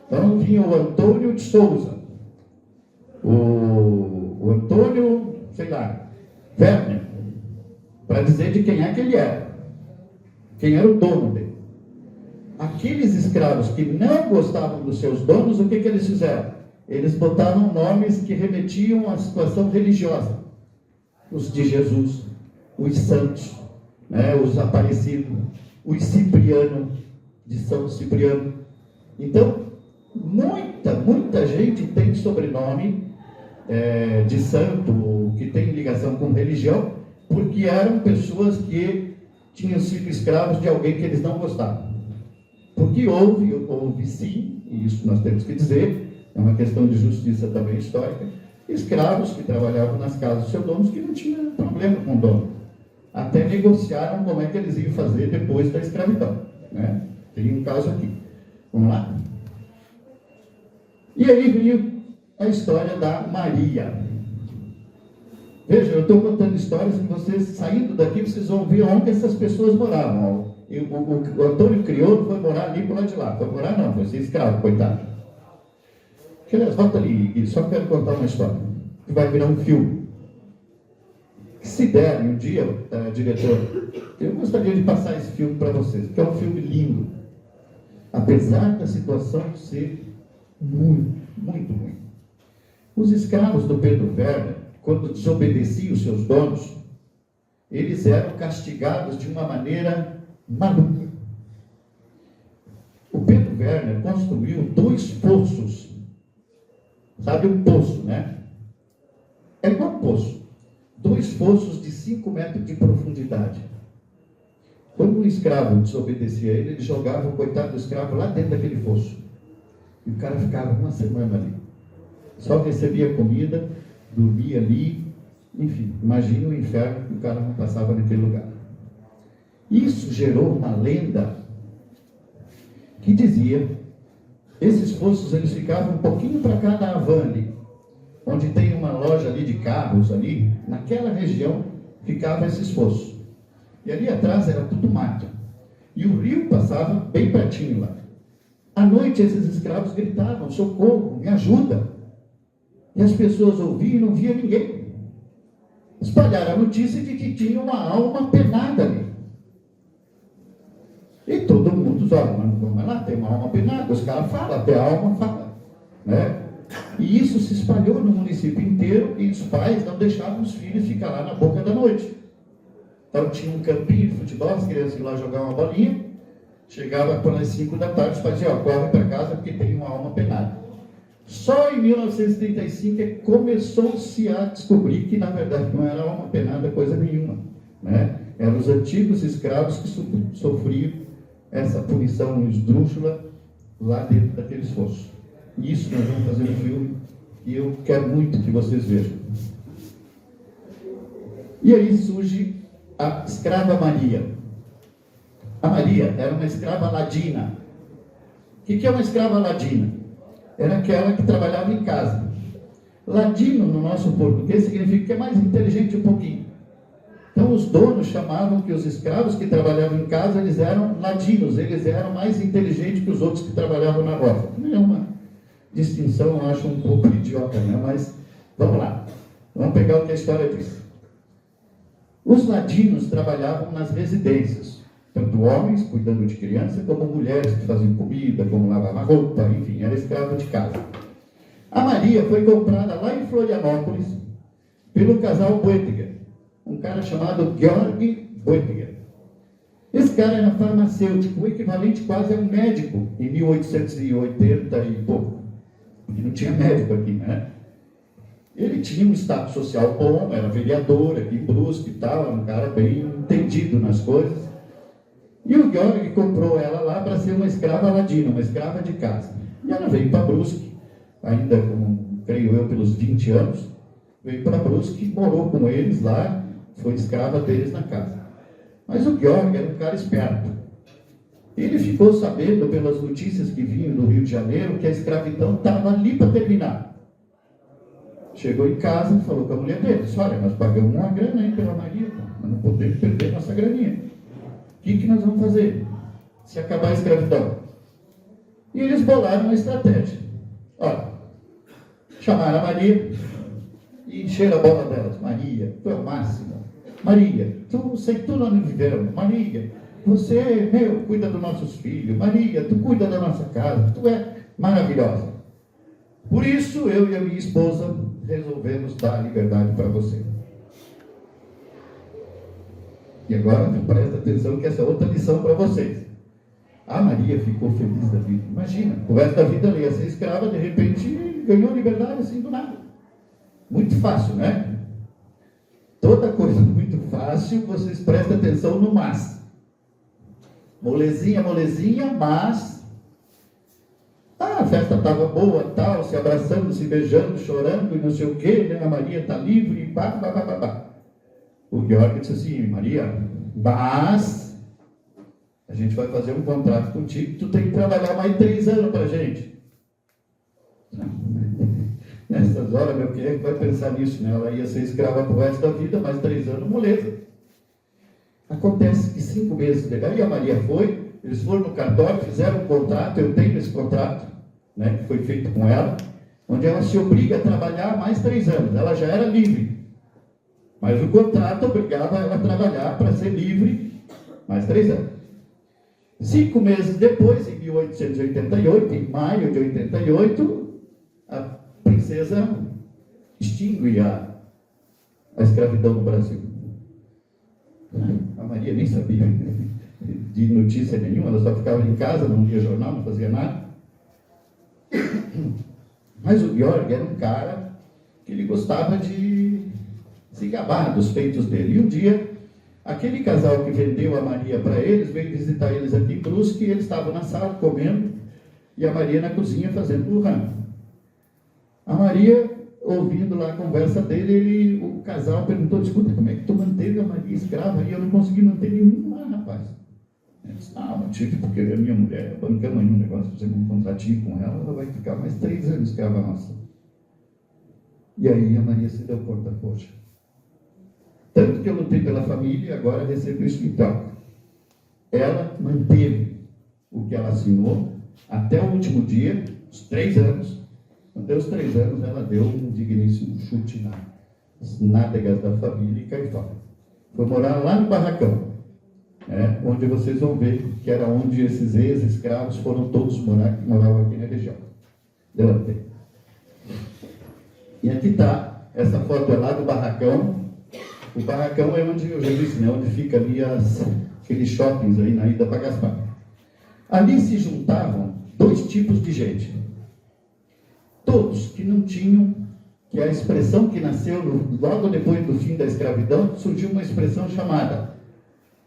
Então vinha o Antônio de Souza, o Antônio, sei lá, Werner, para dizer de quem é que ele era, quem era o dono dele. Aqueles escravos que não gostavam dos seus donos, o que eles fizeram? Eles botavam nomes que remetiam à situação religiosa. Os de Jesus, os santos, né, os aparecidos, os Cipriano, de São Cipriano. Então, muita gente tem sobrenome de santo, que tem ligação com religião, porque eram pessoas que tinham sido escravos de alguém que eles não gostavam. Porque houve sim, e isso nós temos que dizer, é uma questão de justiça também histórica, escravos que trabalhavam nas casas dos seus donos que não tinham problema com o dono. Até negociaram como é que eles iam fazer depois da escravidão. Né? Tem um caso aqui. Vamos lá? E aí veio a história da Maria. Veja, eu estou contando histórias que vocês, saindo daqui, vocês vão ver onde essas pessoas moravam. O Antônio Crioulo foi morar ali por lá de lá. Foi morar não, foi ser escravo, coitado. Aliás, volta ali, só quero contar uma história, que vai virar um filme. Se der um dia, diretor, eu gostaria de passar esse filme para vocês, que é um filme lindo. Apesar da situação ser muito ruim. Os escravos do Pedro Werner, quando desobedeciam os seus donos, eles eram castigados de uma maneira maluca. O Pedro Werner construiu 2 poços. Sabe um poço, né? é igual um poço. 2 fossos de 5 metros de profundidade. Quando um escravo desobedecia a ele, ele jogava o coitado do escravo lá dentro daquele fosso. E o cara ficava uma semana ali. Só recebia comida, dormia ali. Enfim, imagina o inferno que o cara não passava naquele lugar. Isso gerou uma lenda que dizia, esses fossos eles ficavam um pouquinho para cá da Havana, onde tem uma loja ali de carros ali, naquela região ficavam esses fossos. E ali atrás era tudo mato. E o rio passava bem pertinho lá. À noite esses escravos gritavam, socorro, me ajuda. E as pessoas ouviam e não via ninguém. Espalharam a notícia de que tinha uma alma penada ali. E todo mundo diz, olha, mas lá tem uma alma penada, os caras falam, até a alma fala. Né? E isso se espalhou no município inteiro e os pais não deixavam os filhos ficar lá na boca da noite. Então tinha um campinho de futebol, as crianças iam lá jogar uma bolinha, chegava pelas 5 da tarde e fazia, ó, corre para casa porque tem uma alma penada. Só em 1935 é que começou-se a descobrir que na verdade não era alma penada coisa nenhuma. Né? Eram os antigos escravos que sofriam essa punição esdrúxula lá dentro daqueles fossos. Isso nós vamos fazer um filme e eu quero muito que vocês vejam. E aí surge a escrava Maria. A Maria era uma escrava ladina. O que é uma escrava ladina? Era aquela que trabalhava em casa. Ladino, no nosso português, significa que é mais inteligente um pouquinho. Então, os donos chamavam que os escravos que trabalhavam em casa, eles eram ladinos, eles eram mais inteligentes que os outros que trabalhavam na roça. É uma distinção, eu acho um pouco idiota, né? Mas, vamos lá. Vamos pegar o que a história diz. Os ladinos trabalhavam nas residências, tanto homens cuidando de criança, como mulheres que faziam comida, como lavavam roupa, enfim, era escrava de casa. A Maria foi comprada lá em Florianópolis pelo casal Boettiger, um cara chamado Georg Boettiger. Esse cara era farmacêutico, o equivalente quase a um médico em 1880 e pouco, porque não tinha médico aqui, né? Ele tinha um status social bom, era vereador aqui em Brusque e tal, era um cara bem entendido nas coisas. E o Georg comprou ela lá para ser uma escrava ladina, uma escrava de casa. E ela veio para Brusque, ainda com, creio eu, pelos 20 anos, veio para Brusque, morou com eles lá, foi escrava deles na casa. Mas o Georg era um cara esperto. Ele ficou sabendo pelas notícias que vinham do Rio de Janeiro que a escravidão estava ali para terminar. Chegou em casa e falou com a mulher dele, disse, olha, nós pagamos uma grana aí pela Maria, nós não podemos perder nossa graninha. O que nós vamos fazer se acabar a escravidão? E eles bolaram uma estratégia. Olha, chamaram a Maria e encheram a bola delas. Maria, tu é o máximo. Maria, tu sei tudo onde vivemos. Maria, você, cuida dos nossos filhos. Maria, tu cuida da nossa casa. Tu é maravilhosa. Por isso, eu e a minha esposa resolvemos dar liberdade para você. E agora, presta atenção que essa é outra lição para vocês. A Maria ficou feliz da vida. Imagina, o resto da vida ela ia ser escrava, de repente ganhou liberdade assim do nada. Muito fácil, né? Toda coisa muito fácil, vocês prestem atenção no mas. Molezinha, molezinha, mas... a festa estava boa, tal, se abraçando, se beijando, chorando, e não sei o quê, né? A Maria está livre, e pá. O Georg disse assim, Maria, mas a gente vai fazer um contrato contigo, tu tem que trabalhar mais 3 anos para a gente. Nessas horas, meu querido, vai pensar nisso, né? Ela ia ser escrava pro resto da vida, mais 3 anos, moleza. Acontece que 5 meses depois, a Maria foi, eles foram no cartório, fizeram um contrato, eu tenho esse contrato, né, que foi feito com ela, onde ela se obriga a trabalhar mais 3 anos. Ela já era livre, mas o contrato obrigava ela a trabalhar para ser livre mais 3 anos. 5 meses depois, em 1888, em maio de 88, a princesa extingue a escravidão no Brasil. A Maria nem sabia de notícia nenhuma, ela só ficava em casa, não lia jornal, não fazia nada. Mas o Georg era um cara que ele gostava de se gabar dos feitos dele. E um dia, aquele casal que vendeu a Maria para eles, veio visitar eles aqui em Brusque, e eles estavam na sala comendo, e a Maria na cozinha fazendo o rango. A Maria, ouvindo lá a conversa dele, o casal perguntou: escuta, como é que tu manteve a Maria escrava? E eu não consegui manter nenhuma, rapaz. Ele disse: não tive, porque a minha mulher, bancamos aí um negócio, fizemos um contratinho com ela, ela vai ficar mais 3 anos escrava nossa. E aí a Maria se deu conta: poxa, tanto que eu lutei pela família e agora recebo isso em troca. Ela manteve o que ela assinou até o último dia, os 3 anos. Quando deu os 3 anos, ela deu um digníssimo chute nas nádegas da família e caiu fora. Foi morar lá no barracão, onde vocês vão ver que era onde esses ex-escravos foram todos morar, que moravam aqui na região. Levantei. E aqui está, essa foto é lá do barracão. O barracão é onde, eu já disse, onde fica ali aqueles shoppings aí na ida para Gaspar. Ali se juntavam 2 tipos de gente. Todos que não tinham, que a expressão que nasceu logo depois do fim da escravidão, surgiu uma expressão chamada: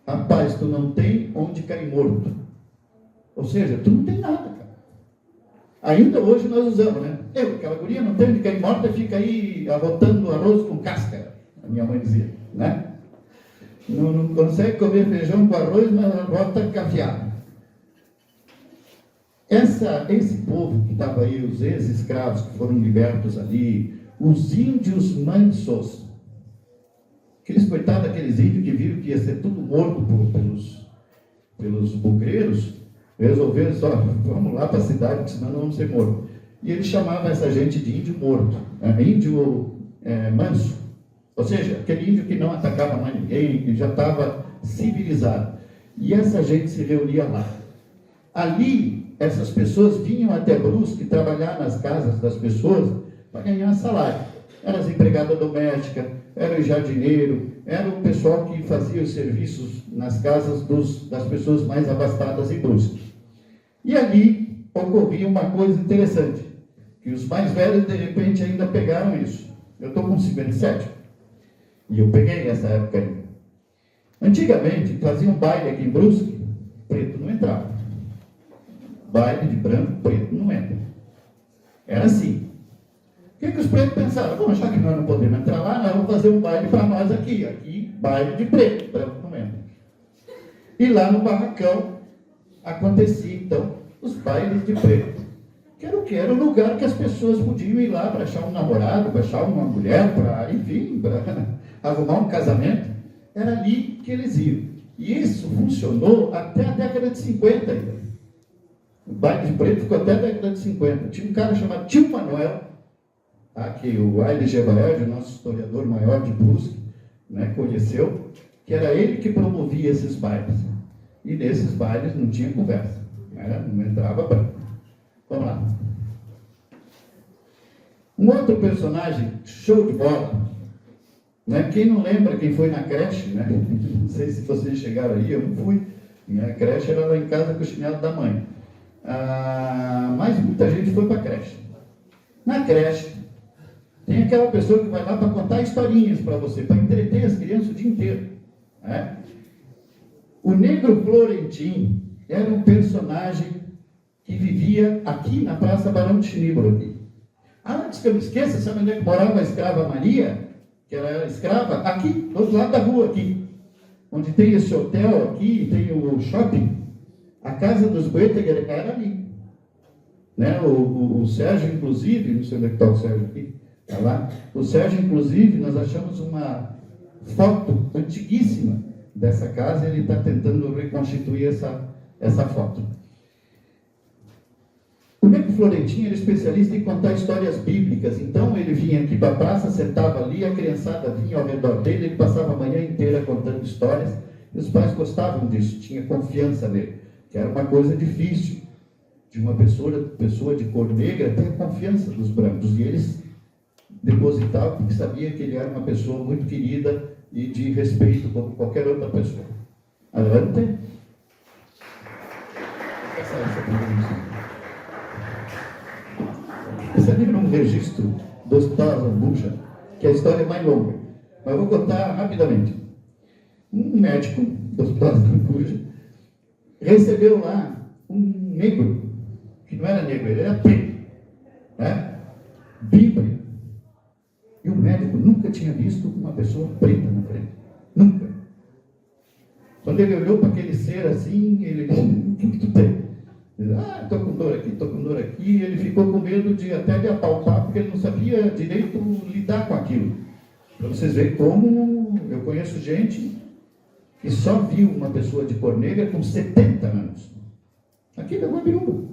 rapaz, tu não tem onde cair morto. Ou seja, tu não tem nada, cara. Ainda hoje nós usamos, aquela guria não tem onde cair morta, fica aí arrotando arroz com casca, a minha mãe dizia, Não consegue comer feijão com arroz, mas arrota caviar. Esse povo que estava aí, os ex-escravos que foram libertos ali, os índios mansos, aqueles coitados daqueles índios que viram que ia ser tudo morto pelos bucreiros, resolveram só: vamos lá para a cidade, porque senão não vamos ser mortos. E eles chamavam essa gente de índio morto, índio manso, ou seja, aquele índio que não atacava mais ninguém, que já estava civilizado. E essa gente se reunia lá. Ali, essas pessoas vinham até Brusque trabalhar nas casas das pessoas para ganhar salário. Eram as empregadas domésticas, era o jardineiro, era o pessoal que fazia os serviços nas casas das pessoas mais abastadas em Brusque. E ali ocorria uma coisa interessante, que os mais velhos de repente ainda pegaram isso. Eu estou com 57 e eu peguei essa época aí. Antigamente fazia um baile aqui em Brusque, preto não entrava. Baile de branco, preto não entra. Era assim. O que os pretos pensaram? Bom, já que nós não podemos entrar lá, nós vamos fazer um baile para nós aqui. Aqui, baile de preto, branco não entra. E lá no barracão acontecia então os bailes de preto. Que era o lugar que as pessoas podiam ir lá para achar um namorado, para achar uma mulher, para, enfim, para arrumar um casamento. Era ali que eles iam. E isso funcionou até a década de 50 ainda. O baile de preto ficou até a década de 50. Tinha um cara chamado Tio Manuel, que o Aile Gebaerd, o nosso historiador maior de Brusque, conheceu, que era ele que promovia esses bailes. E nesses bailes não tinha conversa, não entrava branco. Vamos lá. Um outro personagem, show de bola, quem não lembra quem foi na creche, não sei se vocês chegaram aí, eu não fui, minha creche era lá em casa com o chinelo da mãe. Mas muita gente foi para a creche. Na creche, tem aquela pessoa que vai lá para contar historinhas para você, para entreter as crianças o dia inteiro. O Negro Florentim era um personagem que vivia aqui na Praça Barão de Chiníbaro. Antes que eu me esqueça, sabe onde é que morava a escrava Maria? Que era escrava aqui, do outro lado da rua aqui. Onde tem esse hotel aqui, tem o shopping. A casa dos Boettiger era ali. O Sérgio, inclusive, não sei onde é que está o Sérgio aqui, está lá. O Sérgio, inclusive, nós achamos uma foto antiguíssima dessa casa, ele está tentando reconstituir essa foto. O Negro Florentim era especialista em contar histórias bíblicas, então ele vinha aqui para a praça, sentava ali, a criançada vinha ao redor dele, ele passava a manhã inteira contando histórias, e os pais gostavam disso, tinha confiança nele, que era uma coisa difícil, de uma pessoa de cor negra ter confiança dos brancos, e eles depositavam porque sabia que ele era uma pessoa muito querida e de respeito como qualquer outra pessoa. Adelante. Esse ali era um registro do Hospital Zambuja, que é a história mais longa. Mas eu vou contar rapidamente. Um médico do Hospital de Cambuja recebeu lá um negro, que não era negro, ele era preto, né? Bíblia. E o médico nunca tinha visto uma pessoa preta na frente. Nunca. Quando ele olhou para aquele ser assim, ele disse, o que tu tem? Ele disse, estou com dor aqui, estou com dor aqui. E ele ficou com medo de até de apalpar, porque ele não sabia direito lidar com aquilo. Para vocês verem como eu conheço gente que só viu uma pessoa de cor negra com 70 anos. Aqui é Guabiruba.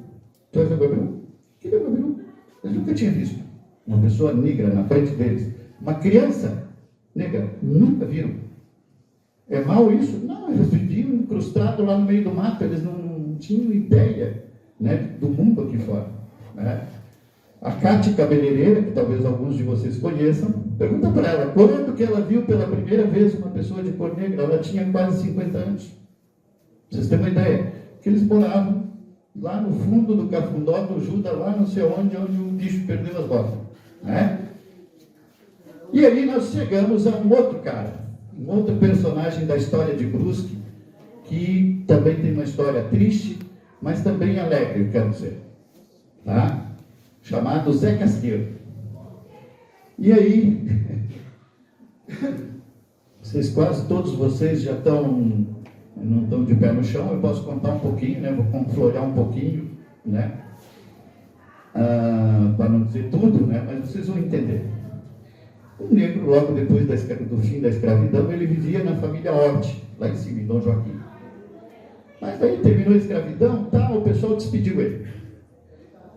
Tu és da Guabiruba? Aqui é Guabiruba. Eles nunca tinham visto uma pessoa negra na frente deles. Uma criança negra, nunca viram. É mal isso? Não, eles viviam incrustados lá no meio do mato, eles não tinham ideia, né, do mundo aqui fora. Né? A Cátia Cabeleireira, que talvez alguns de vocês conheçam, pergunta para ela, quando que ela viu pela primeira vez uma pessoa de cor negra? Ela tinha quase 50 anos. Pra vocês terem uma ideia, que eles moravam lá no fundo do Cafundó, do Juda, lá não sei onde o bicho perdeu as botas. Né? E aí nós chegamos a um outro cara, um outro personagem da história de Brusque, que também tem uma história triste, mas também alegre, eu quero dizer. Tá? Chamado Zé Casqueiro. E aí, quase todos vocês já não estão de pé no chão, eu posso contar um pouquinho, né? Vou florear um pouquinho, né? Para não dizer tudo, né? Mas vocês vão entender. O negro, logo depois do fim da escravidão, ele vivia na família Hort, lá em cima, em Dom Joaquim. Mas daí terminou a escravidão, o pessoal despediu ele.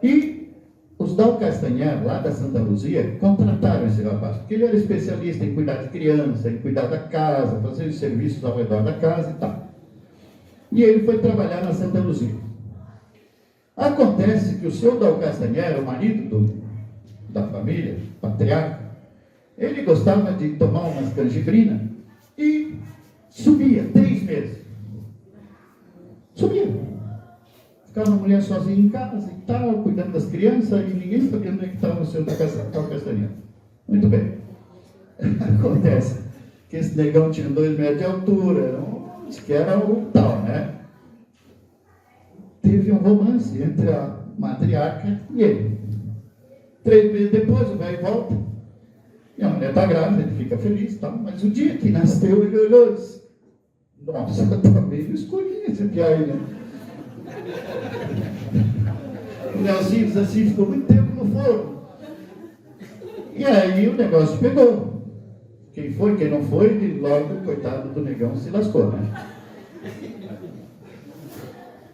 E os Dal Castanhar, lá da Santa Luzia, contrataram esse rapaz, porque ele era especialista em cuidar de criança, em cuidar da casa, fazer os serviços ao redor da casa e tal. E ele foi trabalhar na Santa Luzia. Acontece que o seu Dal Castanhar, o marido da família, patriarca, ele gostava de tomar umas canjibrinas e sumia 3 meses. Sumia. Ficava a mulher sozinha em casa e tal, cuidando das crianças, e ninguém sabia onde é que estava o seu Dal Castanhar. Muito bem. Acontece que esse negão tinha 2 metros de altura, diz que era o tal, né? Teve um romance entre a matriarca e ele. 3 meses depois, o velho volta. E a mulher está grávida, ele fica feliz, tá? Mas o dia que nasceu, ele olhou e disse, nossa, eu também escolhi esse piá aí, né? O Nelsinho disse assim, ficou muito tempo no forno. E aí o negócio pegou. Quem foi, quem não foi, e logo, coitado do negão, se lascou, né?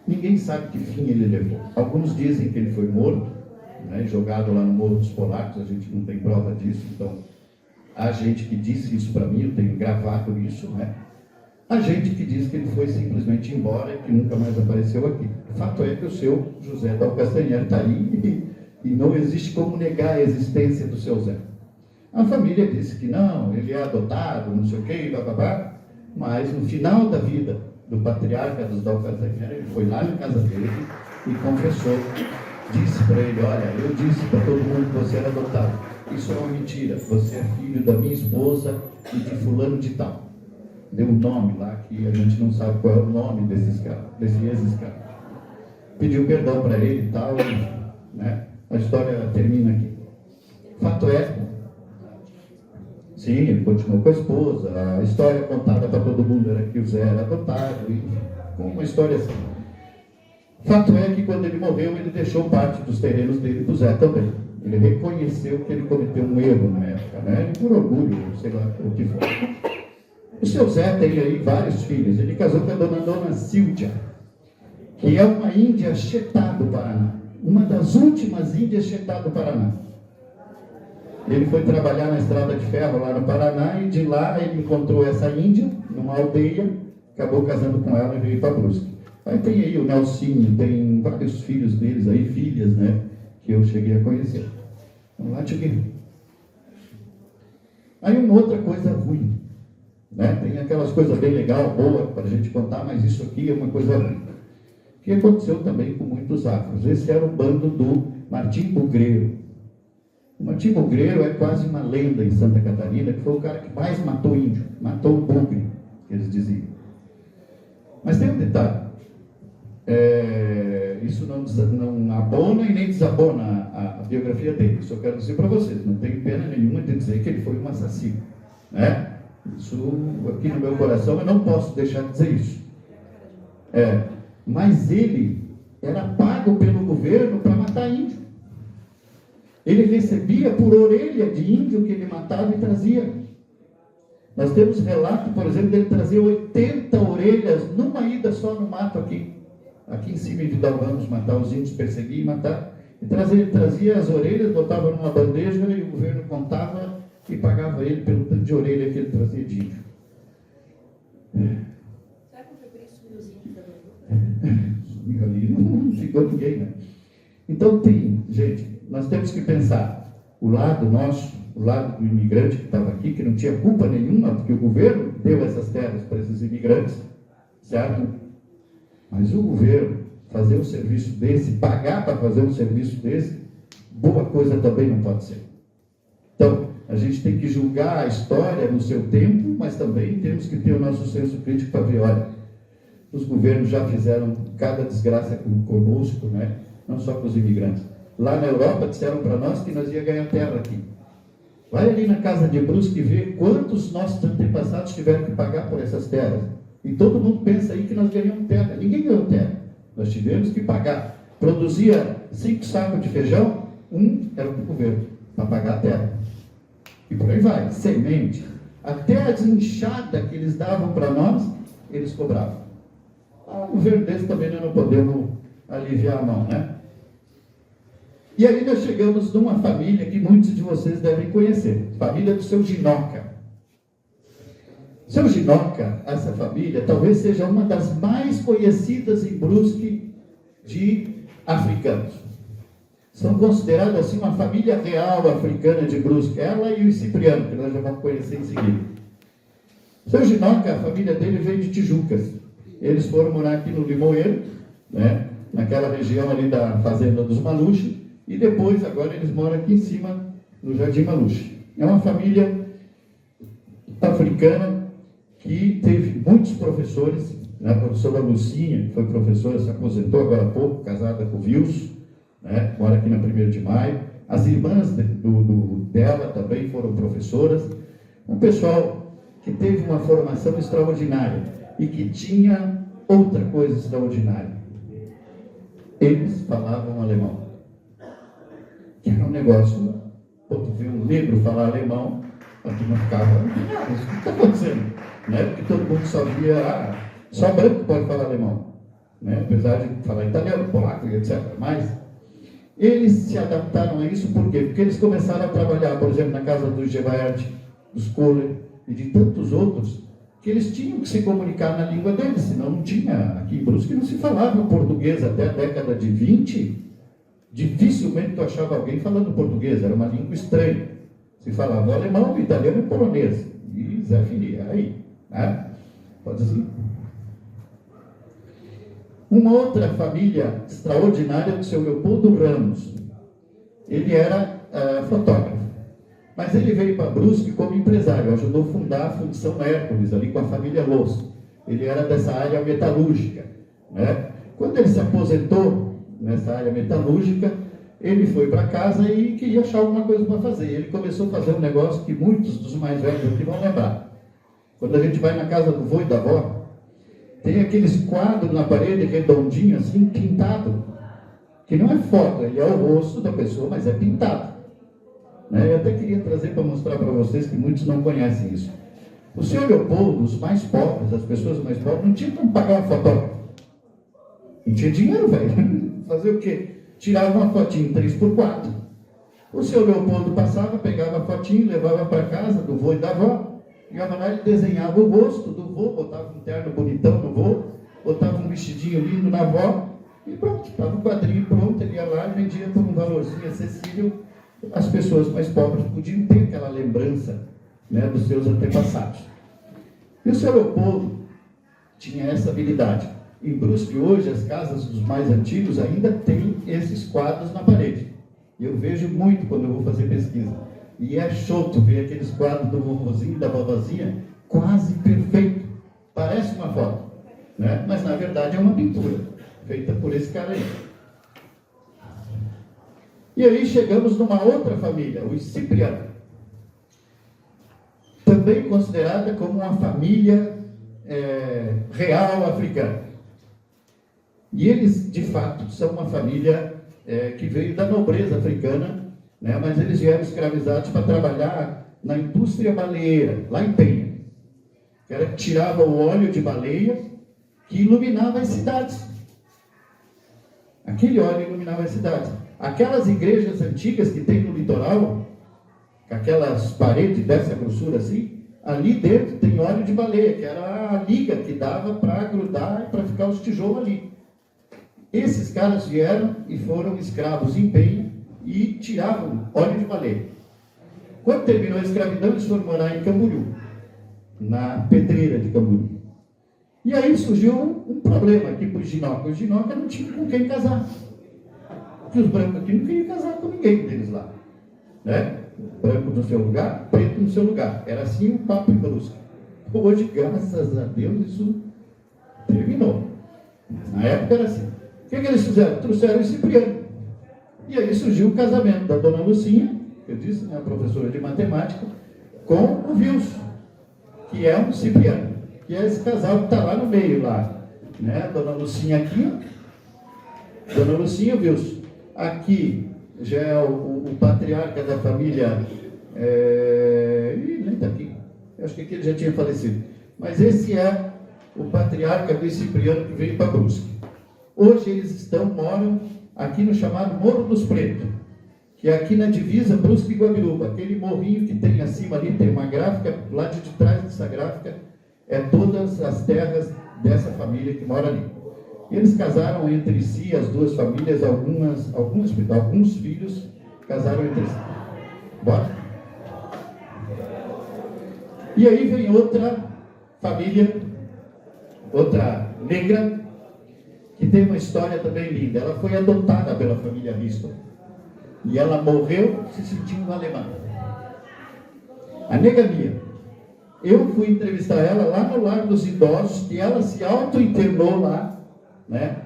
Ninguém sabe que fim ele levou. Alguns dizem que ele foi morto, né, jogado lá no Morro dos Polacos, a gente não tem prova disso, então há gente que disse isso para mim, eu tenho gravado isso, né? Há gente que diz que ele foi simplesmente embora e que nunca mais apareceu aqui. O fato é que o seu José Dal Castanhar está aí e não existe como negar a existência do seu Zé. A família disse que não, ele é adotado, não sei o quê, bababá, mas no final da vida do patriarca dos Dal Castanhar, ele foi lá na casa dele e confessou. Disse para ele, olha, eu disse para todo mundo que você era adotado. Isso é uma mentira, você é filho da minha esposa e de fulano de tal. Deu um nome lá que a gente não sabe qual é o nome desse ex-escravo. Pediu perdão para ele e tal, né? A história termina aqui. Fato é, sim, ele continuou com a esposa, a história contada para todo mundo era que o Zé era adotado, e com uma história assim. Fato é que quando ele morreu, ele deixou parte dos terrenos dele para o Zé também. Ele reconheceu que ele cometeu um erro na época, né? Por orgulho, sei lá o que foi. O seu Zé tem aí vários filhos. Ele casou com a dona Síldia, que é uma índia Xetá do Paraná. Uma das últimas índias Xetá do Paraná. Ele foi trabalhar na estrada de ferro lá no Paraná e de lá ele encontrou essa índia numa aldeia, acabou casando com ela e veio para Brusque. Aí tem aí o Nelsinho, tem vários filhos deles aí, filhas, né, que eu cheguei a conhecer. Vamos lá, Tchugui. Aí uma outra coisa ruim, né, tem aquelas coisas bem legais, boas para a gente contar, mas isso aqui é uma coisa ruim. Que aconteceu também com muitos afros. Esse era o bando do Martim Bugreiro. O O Martim Bugreiro é quase uma lenda em Santa Catarina, que foi o cara que mais matou índio, matou o bugre, que eles diziam. Mas tem um detalhe, isso não abona e nem desabona a biografia dele. Isso eu quero dizer para vocês, não tenho pena nenhuma de dizer que ele foi um assassino, né? Isso aqui no meu coração eu não posso deixar de dizer isso. Mas ele era pago pelo governo para matar índio. Ele recebia por orelha de índio que ele matava e trazia. Nós temos relato, por exemplo, dele trazer 80 orelhas numa ida só no mato aqui em cima em Vidal Ramos, matar os índios, perseguir e matar. Ele trazia as orelhas, botava numa bandeja e o governo contava e pagava ele pelo tanto de orelha que ele trazia de índio. Será que foi por isso que os índios da Ali não ficou ninguém, né? Então gente, nós temos que pensar o lado nosso, o lado do imigrante que estava aqui, que não tinha culpa nenhuma, porque o governo deu essas terras para esses imigrantes, certo? Mas o governo fazer um serviço desse, pagar para fazer um serviço desse, boa coisa também não pode ser. Então, a gente tem que julgar a história no seu tempo, mas também temos que ter o nosso senso crítico para ver, olha, os governos já fizeram cada desgraça conosco, né? Não só com os imigrantes. Lá na Europa disseram para nós que nós ia ganhar terra aqui. Vai ali na casa de Brusque e vê quantos nossos antepassados tiveram que pagar por essas terras. E todo mundo pensa aí que nós ganhamos terra. Ninguém ganhou terra. Nós tivemos que pagar. Produzia 5 sacos de feijão, um era para o governo, para pagar a terra. E por aí vai, semente. Até a desinchada que eles davam para nós, eles cobravam. Um governo desse também nós não podemos aliviar a mão, né? E aí nós chegamos numa família que muitos de vocês devem conhecer, família do seu Ginoca. Seu Ginoca, essa família, talvez seja uma das mais conhecidas em Brusque de africanos. São considerados assim uma família real africana de Brusque, ela e o Cipriano, que nós já vamos conhecer em seguida. Seu Ginoca, a família dele veio de Tijucas. Eles foram morar aqui no Limoeiro, né, naquela região ali da fazenda dos Maluche, e depois, agora, eles moram aqui em cima, no Jardim Maluche. É uma família africana que teve muitos professores, né? A professora Lucinha, que foi professora, se aposentou agora há pouco, casada com o Wilson, né? Mora aqui na 1º de Maio. As irmãs dela também foram professoras. Um pessoal que teve uma formação extraordinária e que tinha outra coisa extraordinária. Eles falavam alemão. Que era um negócio, tu vê um negro falar alemão, a turma ficava, o que está acontecendo? Né? Porque todo mundo só via, só branco pode falar alemão, né? Apesar de falar italiano, polaco e etc. Mas eles se adaptaram a isso, por quê? Porque eles começaram a trabalhar, por exemplo, na casa do Gevaert, dos Kohler e de tantos outros, que eles tinham que se comunicar na língua deles, senão não tinha, aqui em Brusque não se falava português até a década de 20, dificilmente tu achava alguém falando português, era uma língua estranha. Se falava alemão, italiano e polonês. E Zé Filia, aí, né? Pode dizer. Uma outra família extraordinária do seu Leopoldo Ramos. Ele era fotógrafo. Mas ele veio para Brusque como empresário, ajudou a fundar a Fundição Hércules, ali com a família Loss. Ele era dessa área metalúrgica, né? Quando ele se aposentou nessa área metalúrgica, ele foi para casa e queria achar alguma coisa para fazer. Ele começou a fazer um negócio que muitos dos mais velhos aqui vão lembrar. Quando a gente vai na casa do vô e da avó, tem aqueles quadros na parede redondinho, assim, pintado, que não é foto, ele é o rosto da pessoa, mas é pintado. Né? Eu até queria trazer para mostrar para vocês que muitos não conhecem isso. O senhor Leopoldo, os mais pobres, as pessoas mais pobres, não tinham como pagar um fotógrafo. Não tinha dinheiro, velho. Fazer o quê? Tirava uma fotinho 3x4. O senhor Leopoldo passava, pegava a fotinho, levava para casa do vô e da avó, chegava lá, ele desenhava o rosto do vô, botava um terno bonitão no vô, botava um vestidinho lindo na avó, e pronto, estava o quadrinho pronto, ele ia lá e vendia por um valorzinho acessível. As pessoas mais pobres podiam ter aquela lembrança, né, dos seus antepassados. E o senhor Leopoldo tinha essa habilidade. Em Brusque hoje, as casas dos mais antigos ainda têm esses quadros na parede. E eu vejo muito quando eu vou fazer pesquisa. E é show tu ver aqueles quadros do vovozinho, da vovozinha, quase perfeito. Parece uma foto, né? Mas na verdade é uma pintura, feita por esse cara aí. E aí chegamos numa outra família, os Cipriano. Também considerada como uma família real africana. E eles, de fato, são uma família que veio da nobreza africana, né? Mas eles vieram escravizados para trabalhar na indústria baleeira, lá em Penha. Que era que tirava o óleo de baleia que iluminava as cidades. Aquele óleo iluminava as cidades. Aquelas igrejas antigas que tem no litoral, com aquelas paredes dessa grossura assim, ali dentro tem óleo de baleia, que era a liga que dava para grudar e para ficar os tijolos ali. Esses caras vieram e foram escravos em Penha e tiravam óleo de baleia. Quando terminou a escravidão, eles foram morar em Camboriú, na pedreira de Camboriú. E aí surgiu um problema aqui para os Jinoca. Os Jinoca não tinham com quem casar. Porque os brancos aqui não queriam casar com ninguém deles lá. Né? Branco no seu lugar, preto no seu lugar. Era assim um papo em Brusque. Hoje, graças a Deus, isso terminou. Na época era assim. O que eles fizeram? Trouxeram o Cipriano. E aí surgiu o casamento da dona Lucinha, que eu disse, né, a professora de matemática, com o Wilson, que é um Cipriano. Que é esse casal que está lá no meio, lá. Né? Dona Lucinha aqui, Dona Lucinha e o Wilson. Aqui já é o patriarca da família. Nem está aqui. Eu acho que aqui ele já tinha falecido. Mas esse é o patriarca do Cipriano que veio para Brusque. Hoje eles moram aqui no chamado Morro dos Pretos, que é aqui na divisa Brusque e Guabiruba. Aquele morrinho que tem acima ali, tem uma gráfica, lá de trás dessa gráfica, todas as terras dessa família que mora ali. Eles casaram entre si, as duas famílias, alguns filhos casaram entre si. Bora? E aí vem outra família, outra negra, que tem uma história também linda. Ela foi adotada pela família Risto. E ela morreu se sentindo alemã. A nega Mia. Eu fui entrevistar ela lá no Lar dos Idosos, que ela se auto-internou lá, né?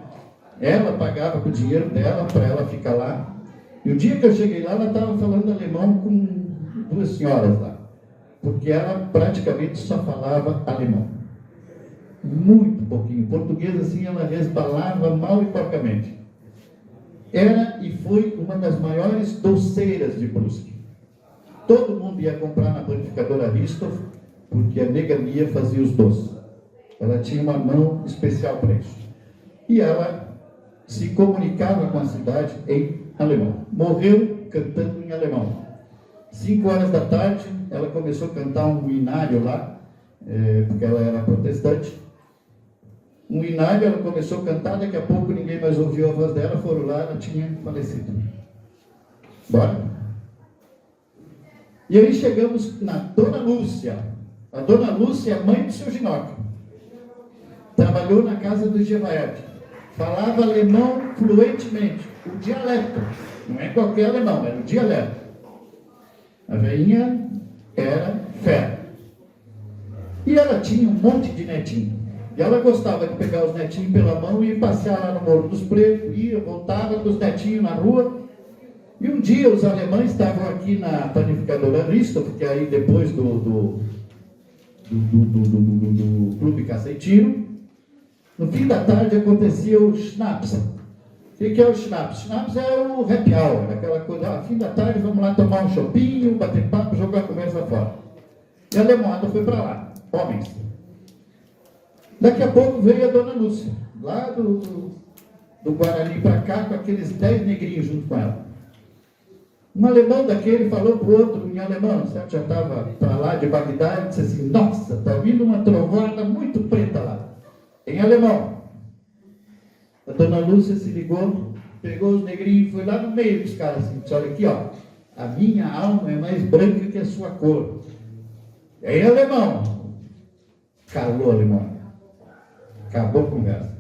Ela pagava com o dinheiro dela para ela ficar lá. E o dia que eu cheguei lá, ela estava falando alemão com duas senhoras lá. Porque ela praticamente só falava alemão. Muito pouquinho. Português, assim, ela resbalava mal e porcamente. Era e foi uma das maiores doceiras de Brusque. Todo mundo ia comprar na panificadora Ristoff, porque a nega Mia fazia os doces. Ela tinha uma mão especial para isso. E ela se comunicava com a cidade em alemão. Morreu cantando em alemão. 5 horas da tarde, ela começou a cantar um hinário lá, porque ela era protestante. Um hinário, ela começou a cantar, daqui a pouco ninguém mais ouviu a voz dela, foram lá, ela tinha falecido. Bora? E aí chegamos na Dona Lúcia. A Dona Lúcia é mãe do seu Ginoca. Trabalhou na casa do Gevaert. Falava alemão fluentemente, o dialeto. Não é qualquer alemão, era o dialeto. A velhinha era fera. E ela tinha um monte de netinho. E ela gostava de pegar os netinhos pela mão e ir passear lá no Morro dos Pretos, ia, voltava com os netinhos na rua. E um dia os alemães estavam aqui na panificadora Ristoff, que é aí depois do Clube Cacetinho. No fim da tarde acontecia o Schnapps. O que é o Schnapps? Schnapps é o happy hour, aquela coisa, no fim da tarde vamos lá tomar um chopinho, bater papo, jogar a conversa fora. E a alemãada foi para lá, homens. Daqui a pouco veio a Dona Lúcia, lá do Guarani para cá, com aqueles 10 negrinhos junto com ela. Um alemão daquele falou para o outro em alemão, certo? Já estava para lá de Bagdá, e disse assim: nossa, está vindo uma trovada muito preta lá, em alemão. A Dona Lúcia se ligou, pegou os negrinhos e foi lá no meio dos caras assim, disse: olha aqui, ó, a minha alma é mais branca que a sua cor. Em alemão. Calou o alemão. Acabou a conversa.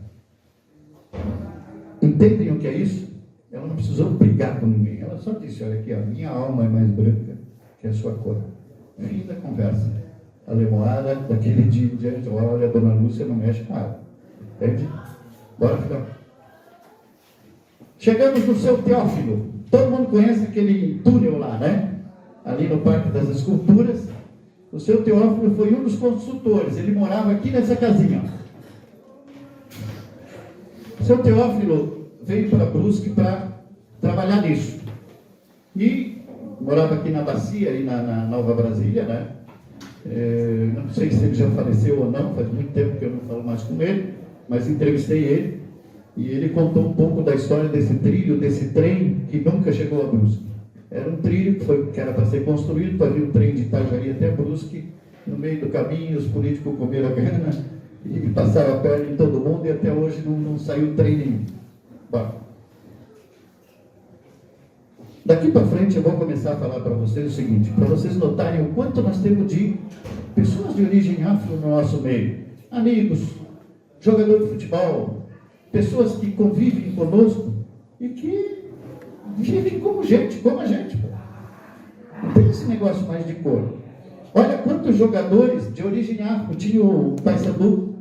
Entendem o que é isso? Ela não precisou brigar com ninguém. Ela só disse, olha aqui, a minha alma é mais branca que a sua cor. Fim da conversa. A Lemoara, daquele dia em diante, olha, a dona Lúcia não mexe com ela. Entende? Bora, filhão. Chegamos no seu Teófilo. Todo mundo conhece aquele túnel lá, né? Ali no Parque das Esculturas. O seu Teófilo foi um dos construtores. Ele morava aqui nessa casinha. O seu Teófilo veio para Brusque para trabalhar nisso. E morava aqui na Bacia, aí na Nova Brasília, né? Não sei se ele já faleceu ou não, faz muito tempo que eu não falo mais com ele, mas entrevistei ele e ele contou um pouco da história desse trilho, desse trem que nunca chegou a Brusque. Era um trilho que era para ser construído, para vir um trem de Itajaí até Brusque. No meio do caminho, os políticos comeram a grana e passaram a perna em todo mundo e até hoje não saiu trem nenhum. Bom, daqui para frente eu vou começar a falar para vocês o seguinte, para vocês notarem o quanto nós temos de pessoas de origem afro no nosso meio. Amigos, jogadores de futebol, pessoas que convivem conosco e que vivem como gente, como a gente. Não tem esse negócio mais de cor. Olha quantos jogadores de origem afro. Tinha o Paysandu,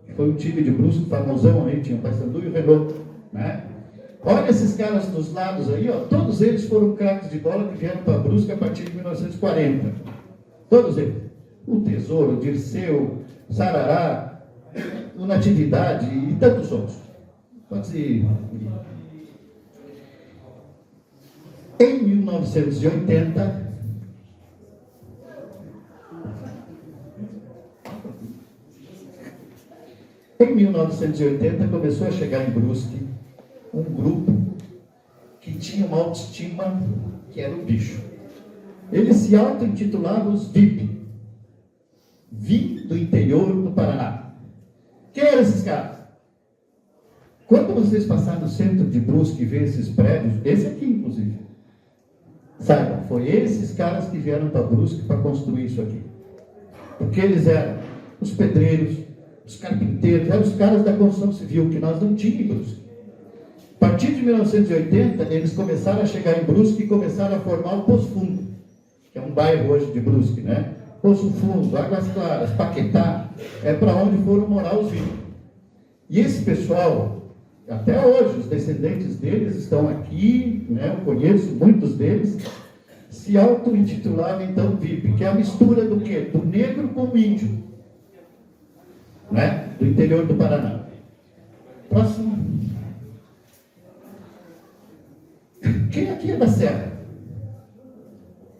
que foi um time de Brusque famosão aí, tinha o Paysandu e o Renault, né? Olha esses caras dos lados aí, ó, todos eles foram craques de bola que vieram para Brusque a partir de 1940. Todos eles. O Tesouro, o Dirceu, o Sarará, o Natividade e tantos outros. Pode ir. Em 1980, começou a chegar em Brusque um grupo que tinha uma autoestima que era o bicho. Eles se auto-intitulavam os VIP. Vim do interior do Paraná. Quem eram esses caras? Quando vocês passarem no centro de Brusque e ver esses prédios, esse aqui inclusive, saibam, foi esses caras que vieram para Brusque para construir isso aqui. Porque eles eram os pedreiros, os carpinteiros, eram os caras da construção civil, que nós não tínhamos em Brusque. A partir de 1980, eles começaram a chegar em Brusque e começaram a formar o Poço Fundo, que é um bairro hoje de Brusque, né? Poço Fundo, Águas Claras, Paquetá, é para onde foram morar os filhos. E esse pessoal, até hoje, os descendentes deles estão aqui, né? Eu conheço muitos deles, se auto-intitulavam então VIP, que é a mistura do quê? Do negro com o índio, né? Do interior do Paraná. Próximo. Quem aqui é da Serra?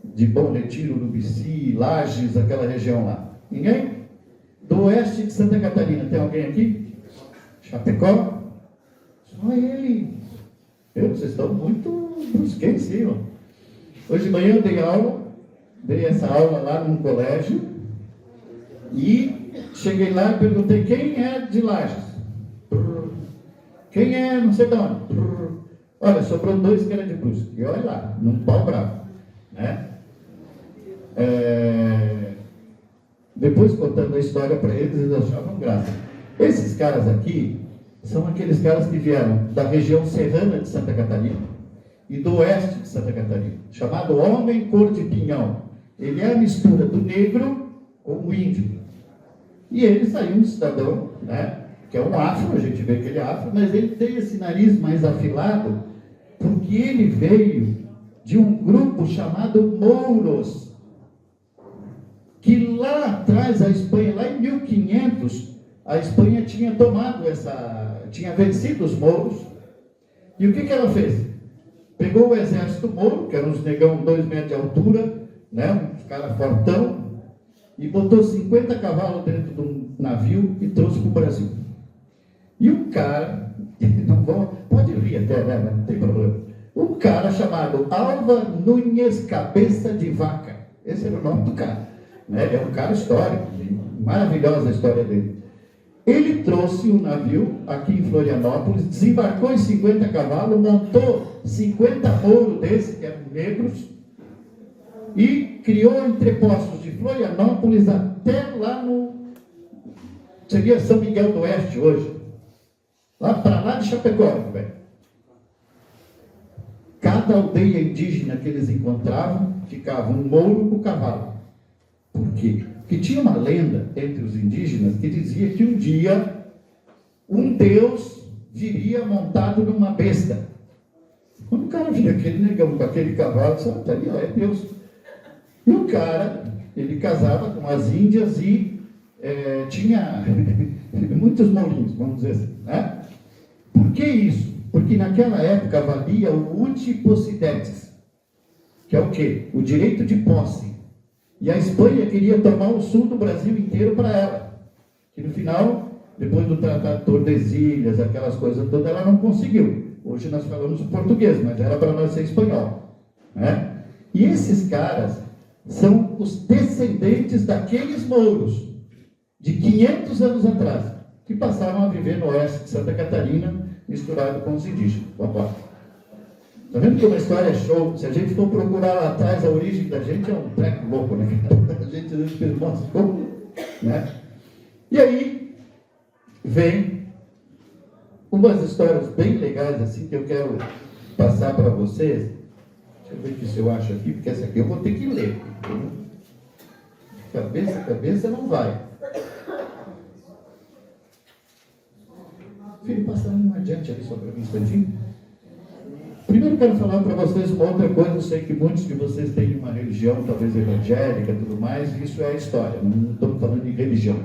De Bom Retiro, Urubici, Lages, aquela região lá. Ninguém? Do oeste de Santa Catarina, tem alguém aqui? Chapecó? Só ele. Vocês estão muito brusquenses, ó. Hoje de manhã eu dei essa aula lá num colégio e cheguei lá e perguntei quem é de Lages? Quem é não sei de onde? Olha, sobrou 2 que eram de Brusque. E olha lá, num pau bravo, né? Depois contando a história para eles, eles achavam graça. Esses caras aqui são aqueles caras que vieram da região serrana de Santa Catarina e do oeste de Santa Catarina, chamado homem cor de pinhão. Ele é a mistura do negro com o índio. E ele saiu um cidadão, né, que é um afro, a gente vê que ele é afro, mas ele tem esse nariz mais afilado, porque ele veio de um grupo chamado Mouros, que lá atrás, a Espanha, lá em 1500, a Espanha tinha tinha vencido os mouros. E o que ela fez? Pegou o exército mouro, que eram uns negão 2 metros de altura, né, uns caras fortão, e botou 50 cavalos dentro de um navio e trouxe para o Brasil. E um cara, pode rir até, né, não tem problema, um cara chamado Alva Nunes Cabeça de Vaca, esse era o nome do cara, né? É um cara histórico, maravilhosa a história dele. Ele trouxe um navio aqui em Florianópolis, desembarcou em 50 cavalos, montou 50 mouros desses, que eram negros, e criou entrepostos de Florianópolis até lá seria São Miguel do Oeste hoje, lá para lá de Chapecó, velho. cada aldeia indígena que eles encontravam, ficava um mouro com o cavalo. Por quê? Porque tinha uma lenda entre os indígenas que dizia que um dia um deus viria montado numa besta. Quando o cara via aquele negão com aquele cavalo, sabe, tá ali, ó, é Deus. E o cara, ele casava com as índias e tinha muitos mourinhos, vamos dizer assim, né? Por que isso? Porque naquela época valia o uti possidetis, que é o quê? O direito de posse. E a Espanha queria tomar o sul do Brasil inteiro para ela. Que no final, depois do Tratado de Tordesilhas, aquelas coisas todas, ela não conseguiu. Hoje nós falamos o português, mas era para nós ser espanhol, né? E esses caras são os descendentes daqueles mouros de 500 anos atrás, que passaram a viver no oeste de Santa Catarina, misturado com os indígenas. Vamos lá. Está vendo como a história é show? Se a gente for procurar lá atrás, a origem da gente é um treco louco, né? A gente pensa, nossa, como? Né? E aí, vem umas histórias bem legais, assim, que eu quero passar para vocês. Deixa eu ver se eu acho aqui, porque essa aqui eu vou ter que ler. Cabeça não vai. Filho, passa um adiante ali só para mim, um instantinho. Primeiro quero falar para vocês uma outra coisa. Eu sei que muitos de vocês têm uma religião, talvez evangélica e tudo mais, e isso é a história, não estamos falando de religião,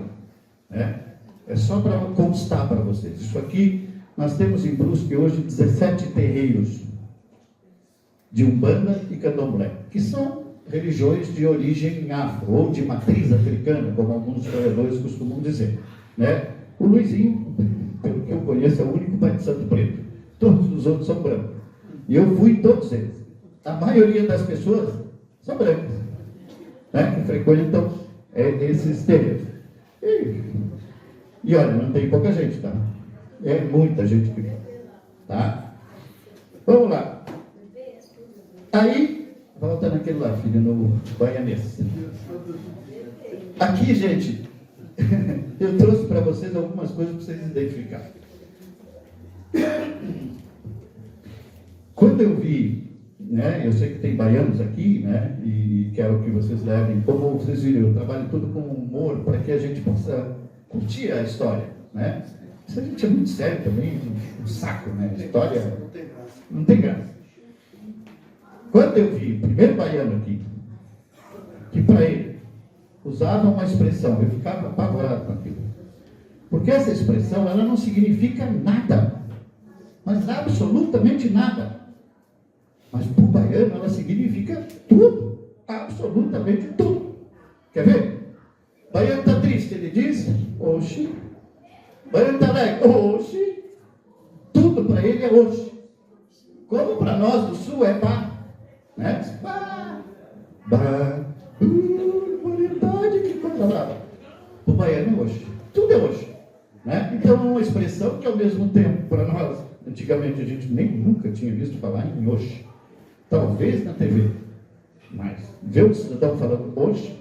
né? É só para constar para vocês. Isso aqui, nós temos em Brusque hoje 17 terreiros de Umbanda e Candomblé, que são religiões de origem afro, ou de matriz africana, como alguns historiadores costumam dizer, né? O Luizinho, pelo que eu conheço, é o único pai de Santo Preto. Todos os outros são brancos. E eu fui em todos eles. A maioria das pessoas são brancas, né? Que frequentam esses terreiros. E olha, não tem pouca gente, tá? É muita gente que vem, tá? Vamos lá. Aí, volta naquele lá, filho, no baianês. Aqui, gente, eu trouxe para vocês algumas coisas para vocês identificarem. Quando eu vi, né, eu sei que tem baianos aqui, né, e quero que vocês levem, como vocês viram, eu trabalho tudo com humor para que a gente possa curtir a história, né? Isso a gente é muito sério também, um saco, né? A história não tem graça. Quando eu vi o primeiro baiano aqui, que para ele usava uma expressão, eu ficava apavorado com aquilo. Porque essa expressão, ela não significa nada, mas absolutamente nada. Mas para o baiano ela significa tudo, absolutamente tudo. Quer ver? O baiano está triste, ele diz, oxi. O baiano está alegre, oxi. Tudo para ele é oxi. Como para nós do sul é pá. Né? Bah, variedade, que coisa brava. O baiano é oxi. Tudo é oxi. Né? Então é uma expressão que ao mesmo tempo, para nós, antigamente a gente nunca tinha visto falar em oxi. Talvez na TV, mas ver um cidadão falando hoje,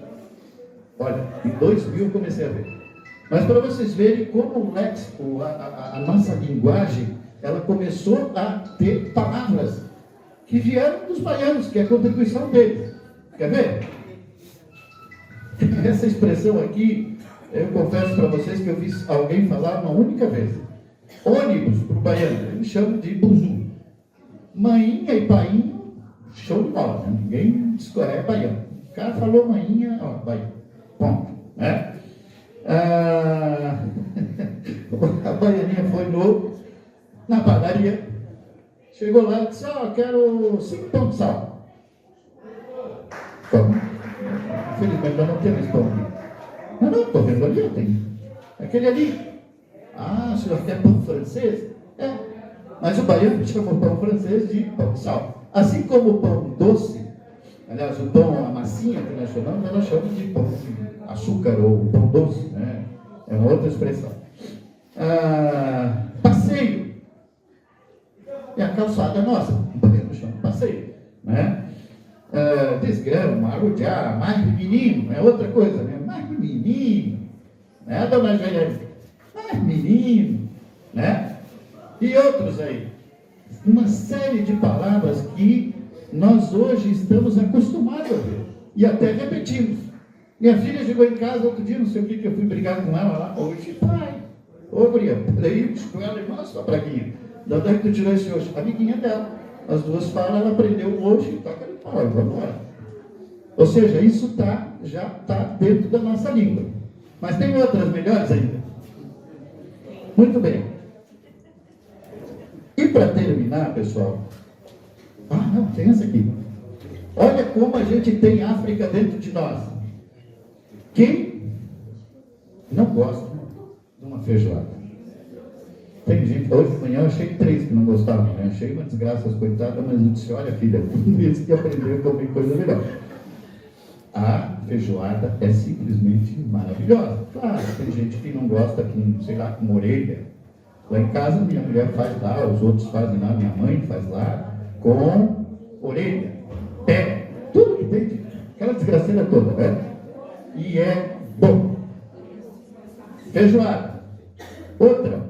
olha, em 2000 eu comecei a ver. Mas para vocês verem como o léxico, a nossa linguagem, ela começou a ter palavras que vieram dos baianos, que é a contribuição deles. Quer ver? Essa expressão aqui, eu confesso para vocês que eu vi alguém falar uma única vez. Ônibus para o baiano, eles chamam de buzu. Mainha e painho, show de bola, né? Ninguém discorre, é baiano. O cara falou mainha, ó, baiano. Ponto, né? A baianinha foi na padaria, chegou lá e disse, quero 5 pão de sal. Como? Infelizmente eu não tenho esse pão aqui. Não, estou vendo ali, eu tenho. Aquele ali. O senhor quer pão francês? É. Mas o baiano chama o pão francês de pão de sal. Assim como o pão doce, aliás, o pão, a massinha que nós chamamos, nós chamamos de pão de açúcar ou pão doce, né? É uma outra expressão. Passeio. É a calçada nossa, o baiano chama de passeio, né? Desgrama, arrodear, mais menino, é outra coisa, né? Mais menino, né, dona Jair? Mais menino, né? E outros aí. uma série de palavras que nós hoje estamos acostumados a ver. E até repetimos. Minha filha chegou em casa outro dia, não sei o que eu fui brigar com ela lá. Hoje, pai. Ô, guria, peraí, com ela e nossa, a braguinha. Da onde é que tu tirou esse hoje? Amiguinha dela. As duas falam, ela aprendeu hoje e toca de pau, vamos embora. Ou seja, isso já está dentro da nossa língua. Mas tem outras melhores ainda. Muito bem. E para terminar, pessoal, não, tem essa aqui. Olha como a gente tem África dentro de nós. Quem não gosta de uma feijoada? Tem gente, hoje de manhã eu achei 3 que não gostavam, né? Achei uma desgraça, as coitadas, mas eu disse, olha filha, isso que aprendeu a comer coisa melhor. A feijoada é simplesmente maravilhosa. Claro, tem gente que não gosta com, sei lá, com orelha. Lá em casa minha mulher faz lá, os outros fazem lá, minha mãe faz lá, com orelha, pé, tudo que tem, aquela desgraceira toda, né? E é bom. Feijoada. Outra.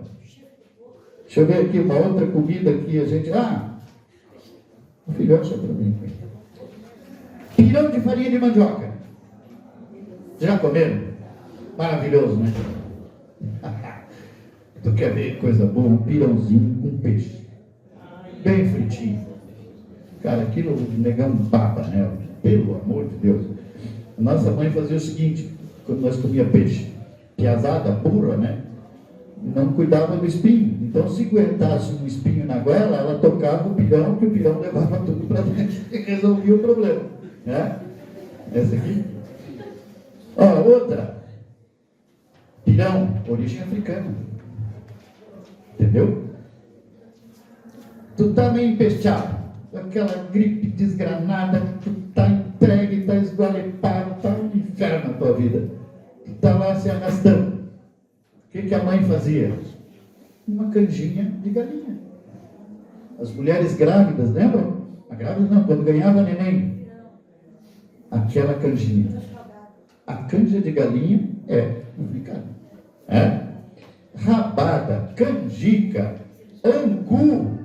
Deixa eu ver aqui uma outra comida que a gente... o filhote deixa para mim. Pirão de farinha de mandioca. Já comeram? Maravilhoso, né? Tu quer ver coisa boa? Um pirãozinho com peixe. Bem fritinho. Cara, aquilo o negão baba, né? Pelo amor de Deus. A nossa mãe fazia o seguinte, quando nós comia peixe, piazada, burra, né? Não cuidava do espinho. Então, se aguentasse um espinho na goela, ela tocava o pirão, que o pirão levava tudo para dentro e resolvia o problema. Né? Essa aqui. Outra. Pirão, origem africana. Entendeu? Tu tá meio empesteado, aquela gripe desgranada, tu tá entregue, tá esgualepado, tá um inferno na tua vida. Tu tá lá se arrastando. O que a mãe fazia? Uma canjinha de galinha. As mulheres grávidas, lembram? A grávida não, quando ganhava neném. Aquela canjinha. A canja de galinha é complicada. Rabada, canjica, angu.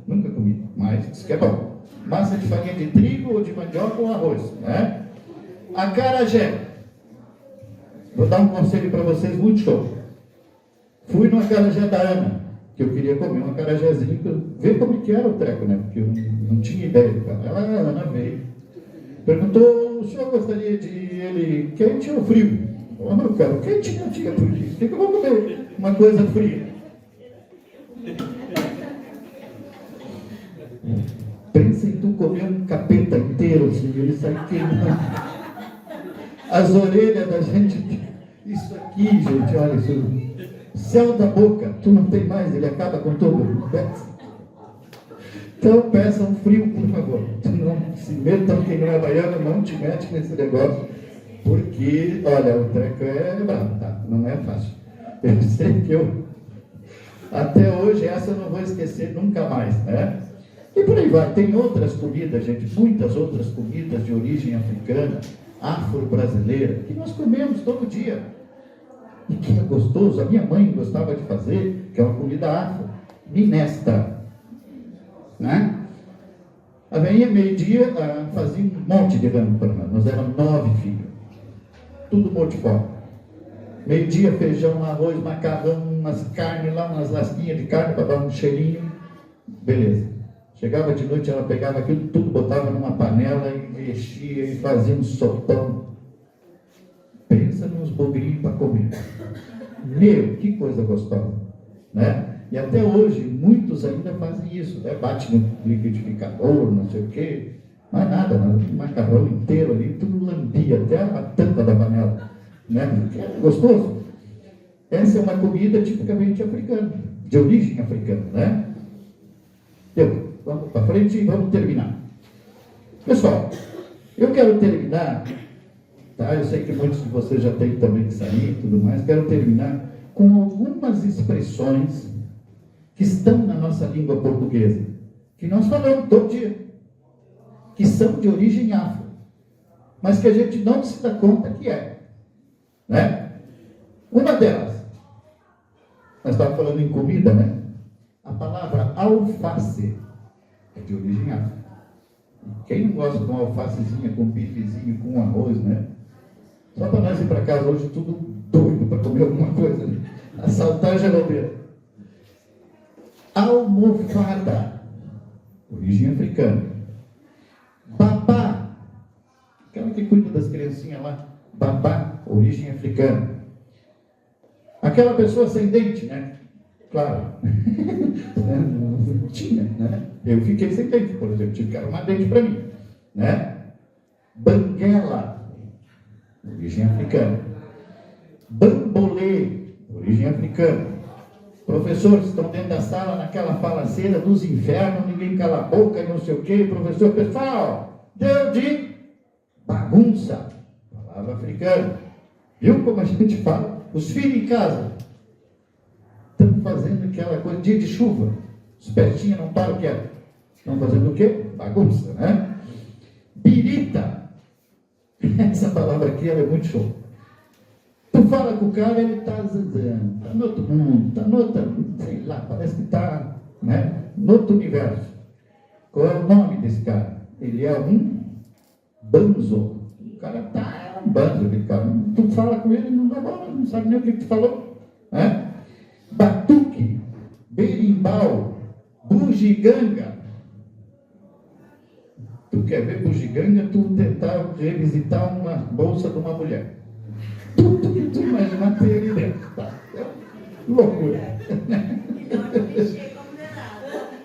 Nunca comi, mas diz que é bom. Massa de farinha de trigo ou de mandioca ou arroz. Né? Acarajé. Vou dar um conselho para vocês muito show. Fui no acarajé da Ana, que eu queria comer um acarajézinho, ver como que era o treco, né? Porque eu não tinha ideia do cara. A Ana veio. Perguntou, o senhor gostaria de ele quente ou frio? Eu quero quente, não tinha frio. O que eu vou comer? Uma coisa fria. Pensa em tu comer um capeta inteiro, assim, ele sai queimando. As orelhas da gente, isso aqui, gente, olha isso. Céu da boca, tu não tem mais, ele acaba com tudo. Então peça um frio, por favor. Tu não se metam, quem não é baiano, não te mete nesse negócio, porque, olha, o treco é bravo, tá? Não é fácil. Eu sei que até hoje, essa eu não vou esquecer nunca mais, né? E por aí vai, tem outras comidas, gente, muitas outras comidas de origem africana, afro-brasileira, que nós comemos todo dia. E que é gostoso, a minha mãe gostava de fazer, que é uma comida afro, minestra. Né? A veinha, meio-dia, fazia um monte de ramo para nós. Nós éramos 9 filhos. Tudo multiforme. Meio-dia, feijão, arroz, macarrão, umas carnes lá, umas lasquinhas de carne para dar um cheirinho. Beleza. Chegava de noite, ela pegava aquilo tudo, botava numa panela e mexia e fazia um sopão. Pensa nos bogrinhos para comer. Meu, que coisa gostosa. Né? E até hoje, muitos ainda fazem isso. Né? Bate no liquidificador, não sei o quê. Mas nada, o macarrão inteiro ali, tudo lambia, até a tampa da panela. Né? É gostoso. Essa é uma comida tipicamente africana, de origem africana. Né? Vamos para frente e vamos terminar. Pessoal, eu quero terminar... Tá? Eu sei que muitos de vocês já têm também que sair e tudo mais. Quero terminar com algumas expressões que estão na nossa língua portuguesa, que nós falamos todo dia, que são de origem afro, mas que a gente não se dá conta que é. Né? Uma delas, nós estávamos falando em comida, né? A palavra alface é de origem áfrica. Quem não gosta de uma alfacezinha com bifezinho, com arroz, né? Só para nós ir para casa hoje tudo doido para comer alguma coisa, né? Assaltar a geladeira. Almofada, origem africana. Babá, aquela que cuida das criancinhas lá. Babá, origem africana. Aquela pessoa sem dente, né? Claro. Não tinha, né? Eu fiquei sem dente, por exemplo, tive que arrumar dente para mim, né? Banguela, origem africana. Bambolê, origem africana. Professores estão dentro da sala, naquela falaceira dos infernos, ninguém cala a boca e não sei o quê. Professor, pessoal, deu de bagunça, palavra africana. Viu como a gente fala? Os filhos em casa estão fazendo aquela coisa, dia de chuva, os pertinhos não param quieto. Estão fazendo o quê? Bagunça, né? Birita. Essa palavra aqui, ela é muito show. Tu fala com o cara, ele está zanzando, está no outro mundo, está no outro, sei lá, parece que está, né, no outro universo. Qual é o nome desse cara? Ele é um banzo. O cara está um banzo, aquele cara. Tu fala com ele, não dá bola, não sabe nem o que tu falou. Né? Batuque, berimbau, bugiganga. Tu quer ver bugiganga, tu tentar revisitar uma bolsa de uma mulher. Tudo que tu imaginar tem ali dentro. Tá? Loucura.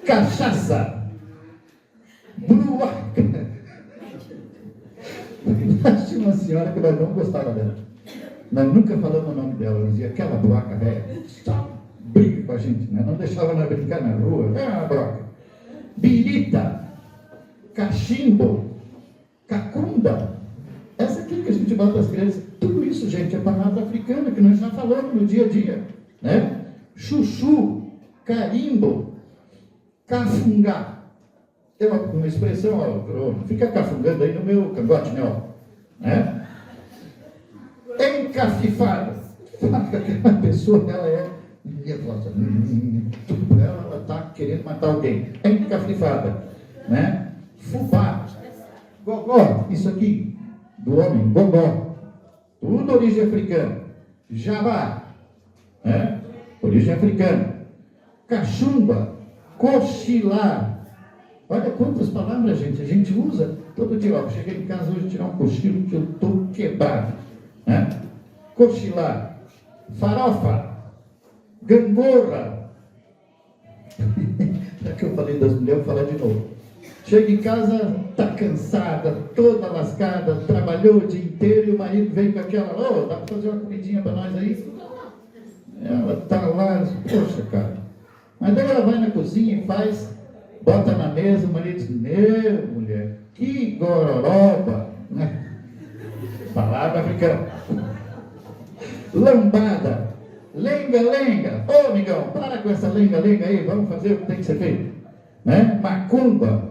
Cachaça. Bruaca. Tinha uma senhora que nós não gostava dela. Nós nunca falamos o nome dela. Nós dizia aquela bruaca velha. Briga com a gente, né? Não deixava nós brincar na rua. É uma bruaca. Birita. Cachimbo. Cacunda. Essa aqui que a gente bota as crianças. Tudo isso, gente, é palavra africana que nós já falamos no dia a dia, né? Chuchu, carimbo, cafungá. Tem uma expressão, ó, fica cafungando aí no meu cangote, né? Ó, né? Encafifada. Aquela pessoa, ela é nervosa. Ela está querendo matar alguém. Encafifada, né? Fubá, gogó, isso aqui, do homem, gogó. Tudo origem africana. Jabá, né? Origem africana. Cachumba, cochilar. Olha quantas palavras, gente, a gente usa todo dia. Ó, cheguei em casa hoje tirar um cochilo que eu estou quebrado. Né? Cochilar. Farofa. Gangorra. Já que eu falei das mulheres, eu vou falar de novo. Chega em casa, está cansada, toda lascada, trabalhou o dia inteiro e o marido veio com aquela, ô, dá para fazer uma comidinha para nós aí? Ela está lá, poxa, cara. Mas daí ela vai na cozinha e faz, bota na mesa, o marido diz, meu, mulher, que gororoba, né? Palavra africana. Lambada, lenga-lenga, ô, amigão, para com essa lenga-lenga aí, vamos fazer o que tem que ser feito. Né? Macumba.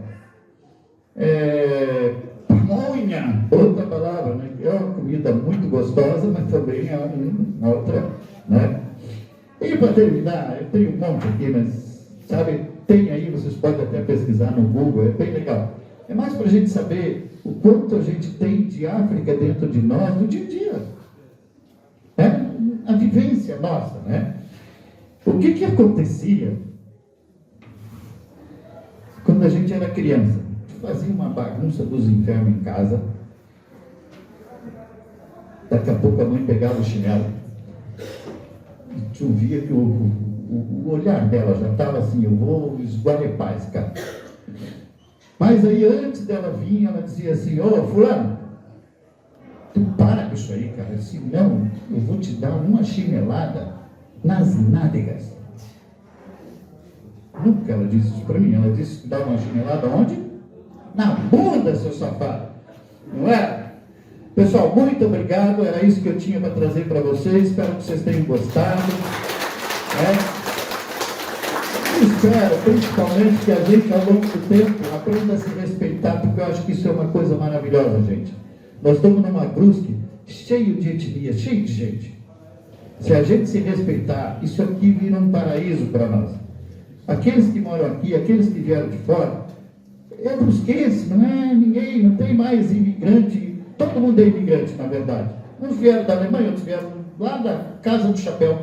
Pamonha, outra palavra, né? É uma comida muito gostosa, mas também é uma outra, né? E para terminar, eu tenho um monte aqui, mas, sabe, tem aí, vocês podem até pesquisar no Google, é bem legal. É mais para a gente saber o quanto a gente tem de África dentro de nós no dia a dia. Né? A vivência nossa, né? O que acontecia quando a gente era criança? Fazia uma bagunça dos infernos em casa. Daqui a pouco a mãe pegava o chinelo. E tu via que o olhar dela já estava assim, eu vou esgualepar esse cara. Mas aí antes dela vir, ela dizia assim, ô fulano, tu para com isso aí, cara, senão eu vou te dar uma chinelada nas nádegas. Nunca ela disse isso para mim, ela disse que dá uma chinelada onde? Na bunda, seu safado. Não é? Pessoal, muito obrigado. Era isso que eu tinha para trazer para vocês. Espero que vocês tenham gostado. Espero, principalmente, que a gente, ao longo do tempo, aprenda a se respeitar, porque eu acho que isso é uma coisa maravilhosa, gente. Nós estamos numa Brusque cheio de etnia, cheio de gente. Se a gente se respeitar, isso aqui vira um paraíso para nós. aqueles que moram aqui, aqueles que vieram de fora, é brusquense, não é ninguém, não tem mais imigrante, todo mundo é imigrante, na verdade. Uns vieram da Alemanha, outros vieram lá da Casa do Chapéu,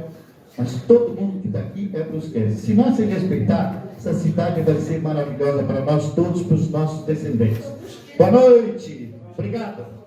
mas todo mundo que está aqui é brusquense. Se nós se respeitar, essa cidade vai ser maravilhosa para nós todos, para os nossos descendentes. Boa noite, obrigado.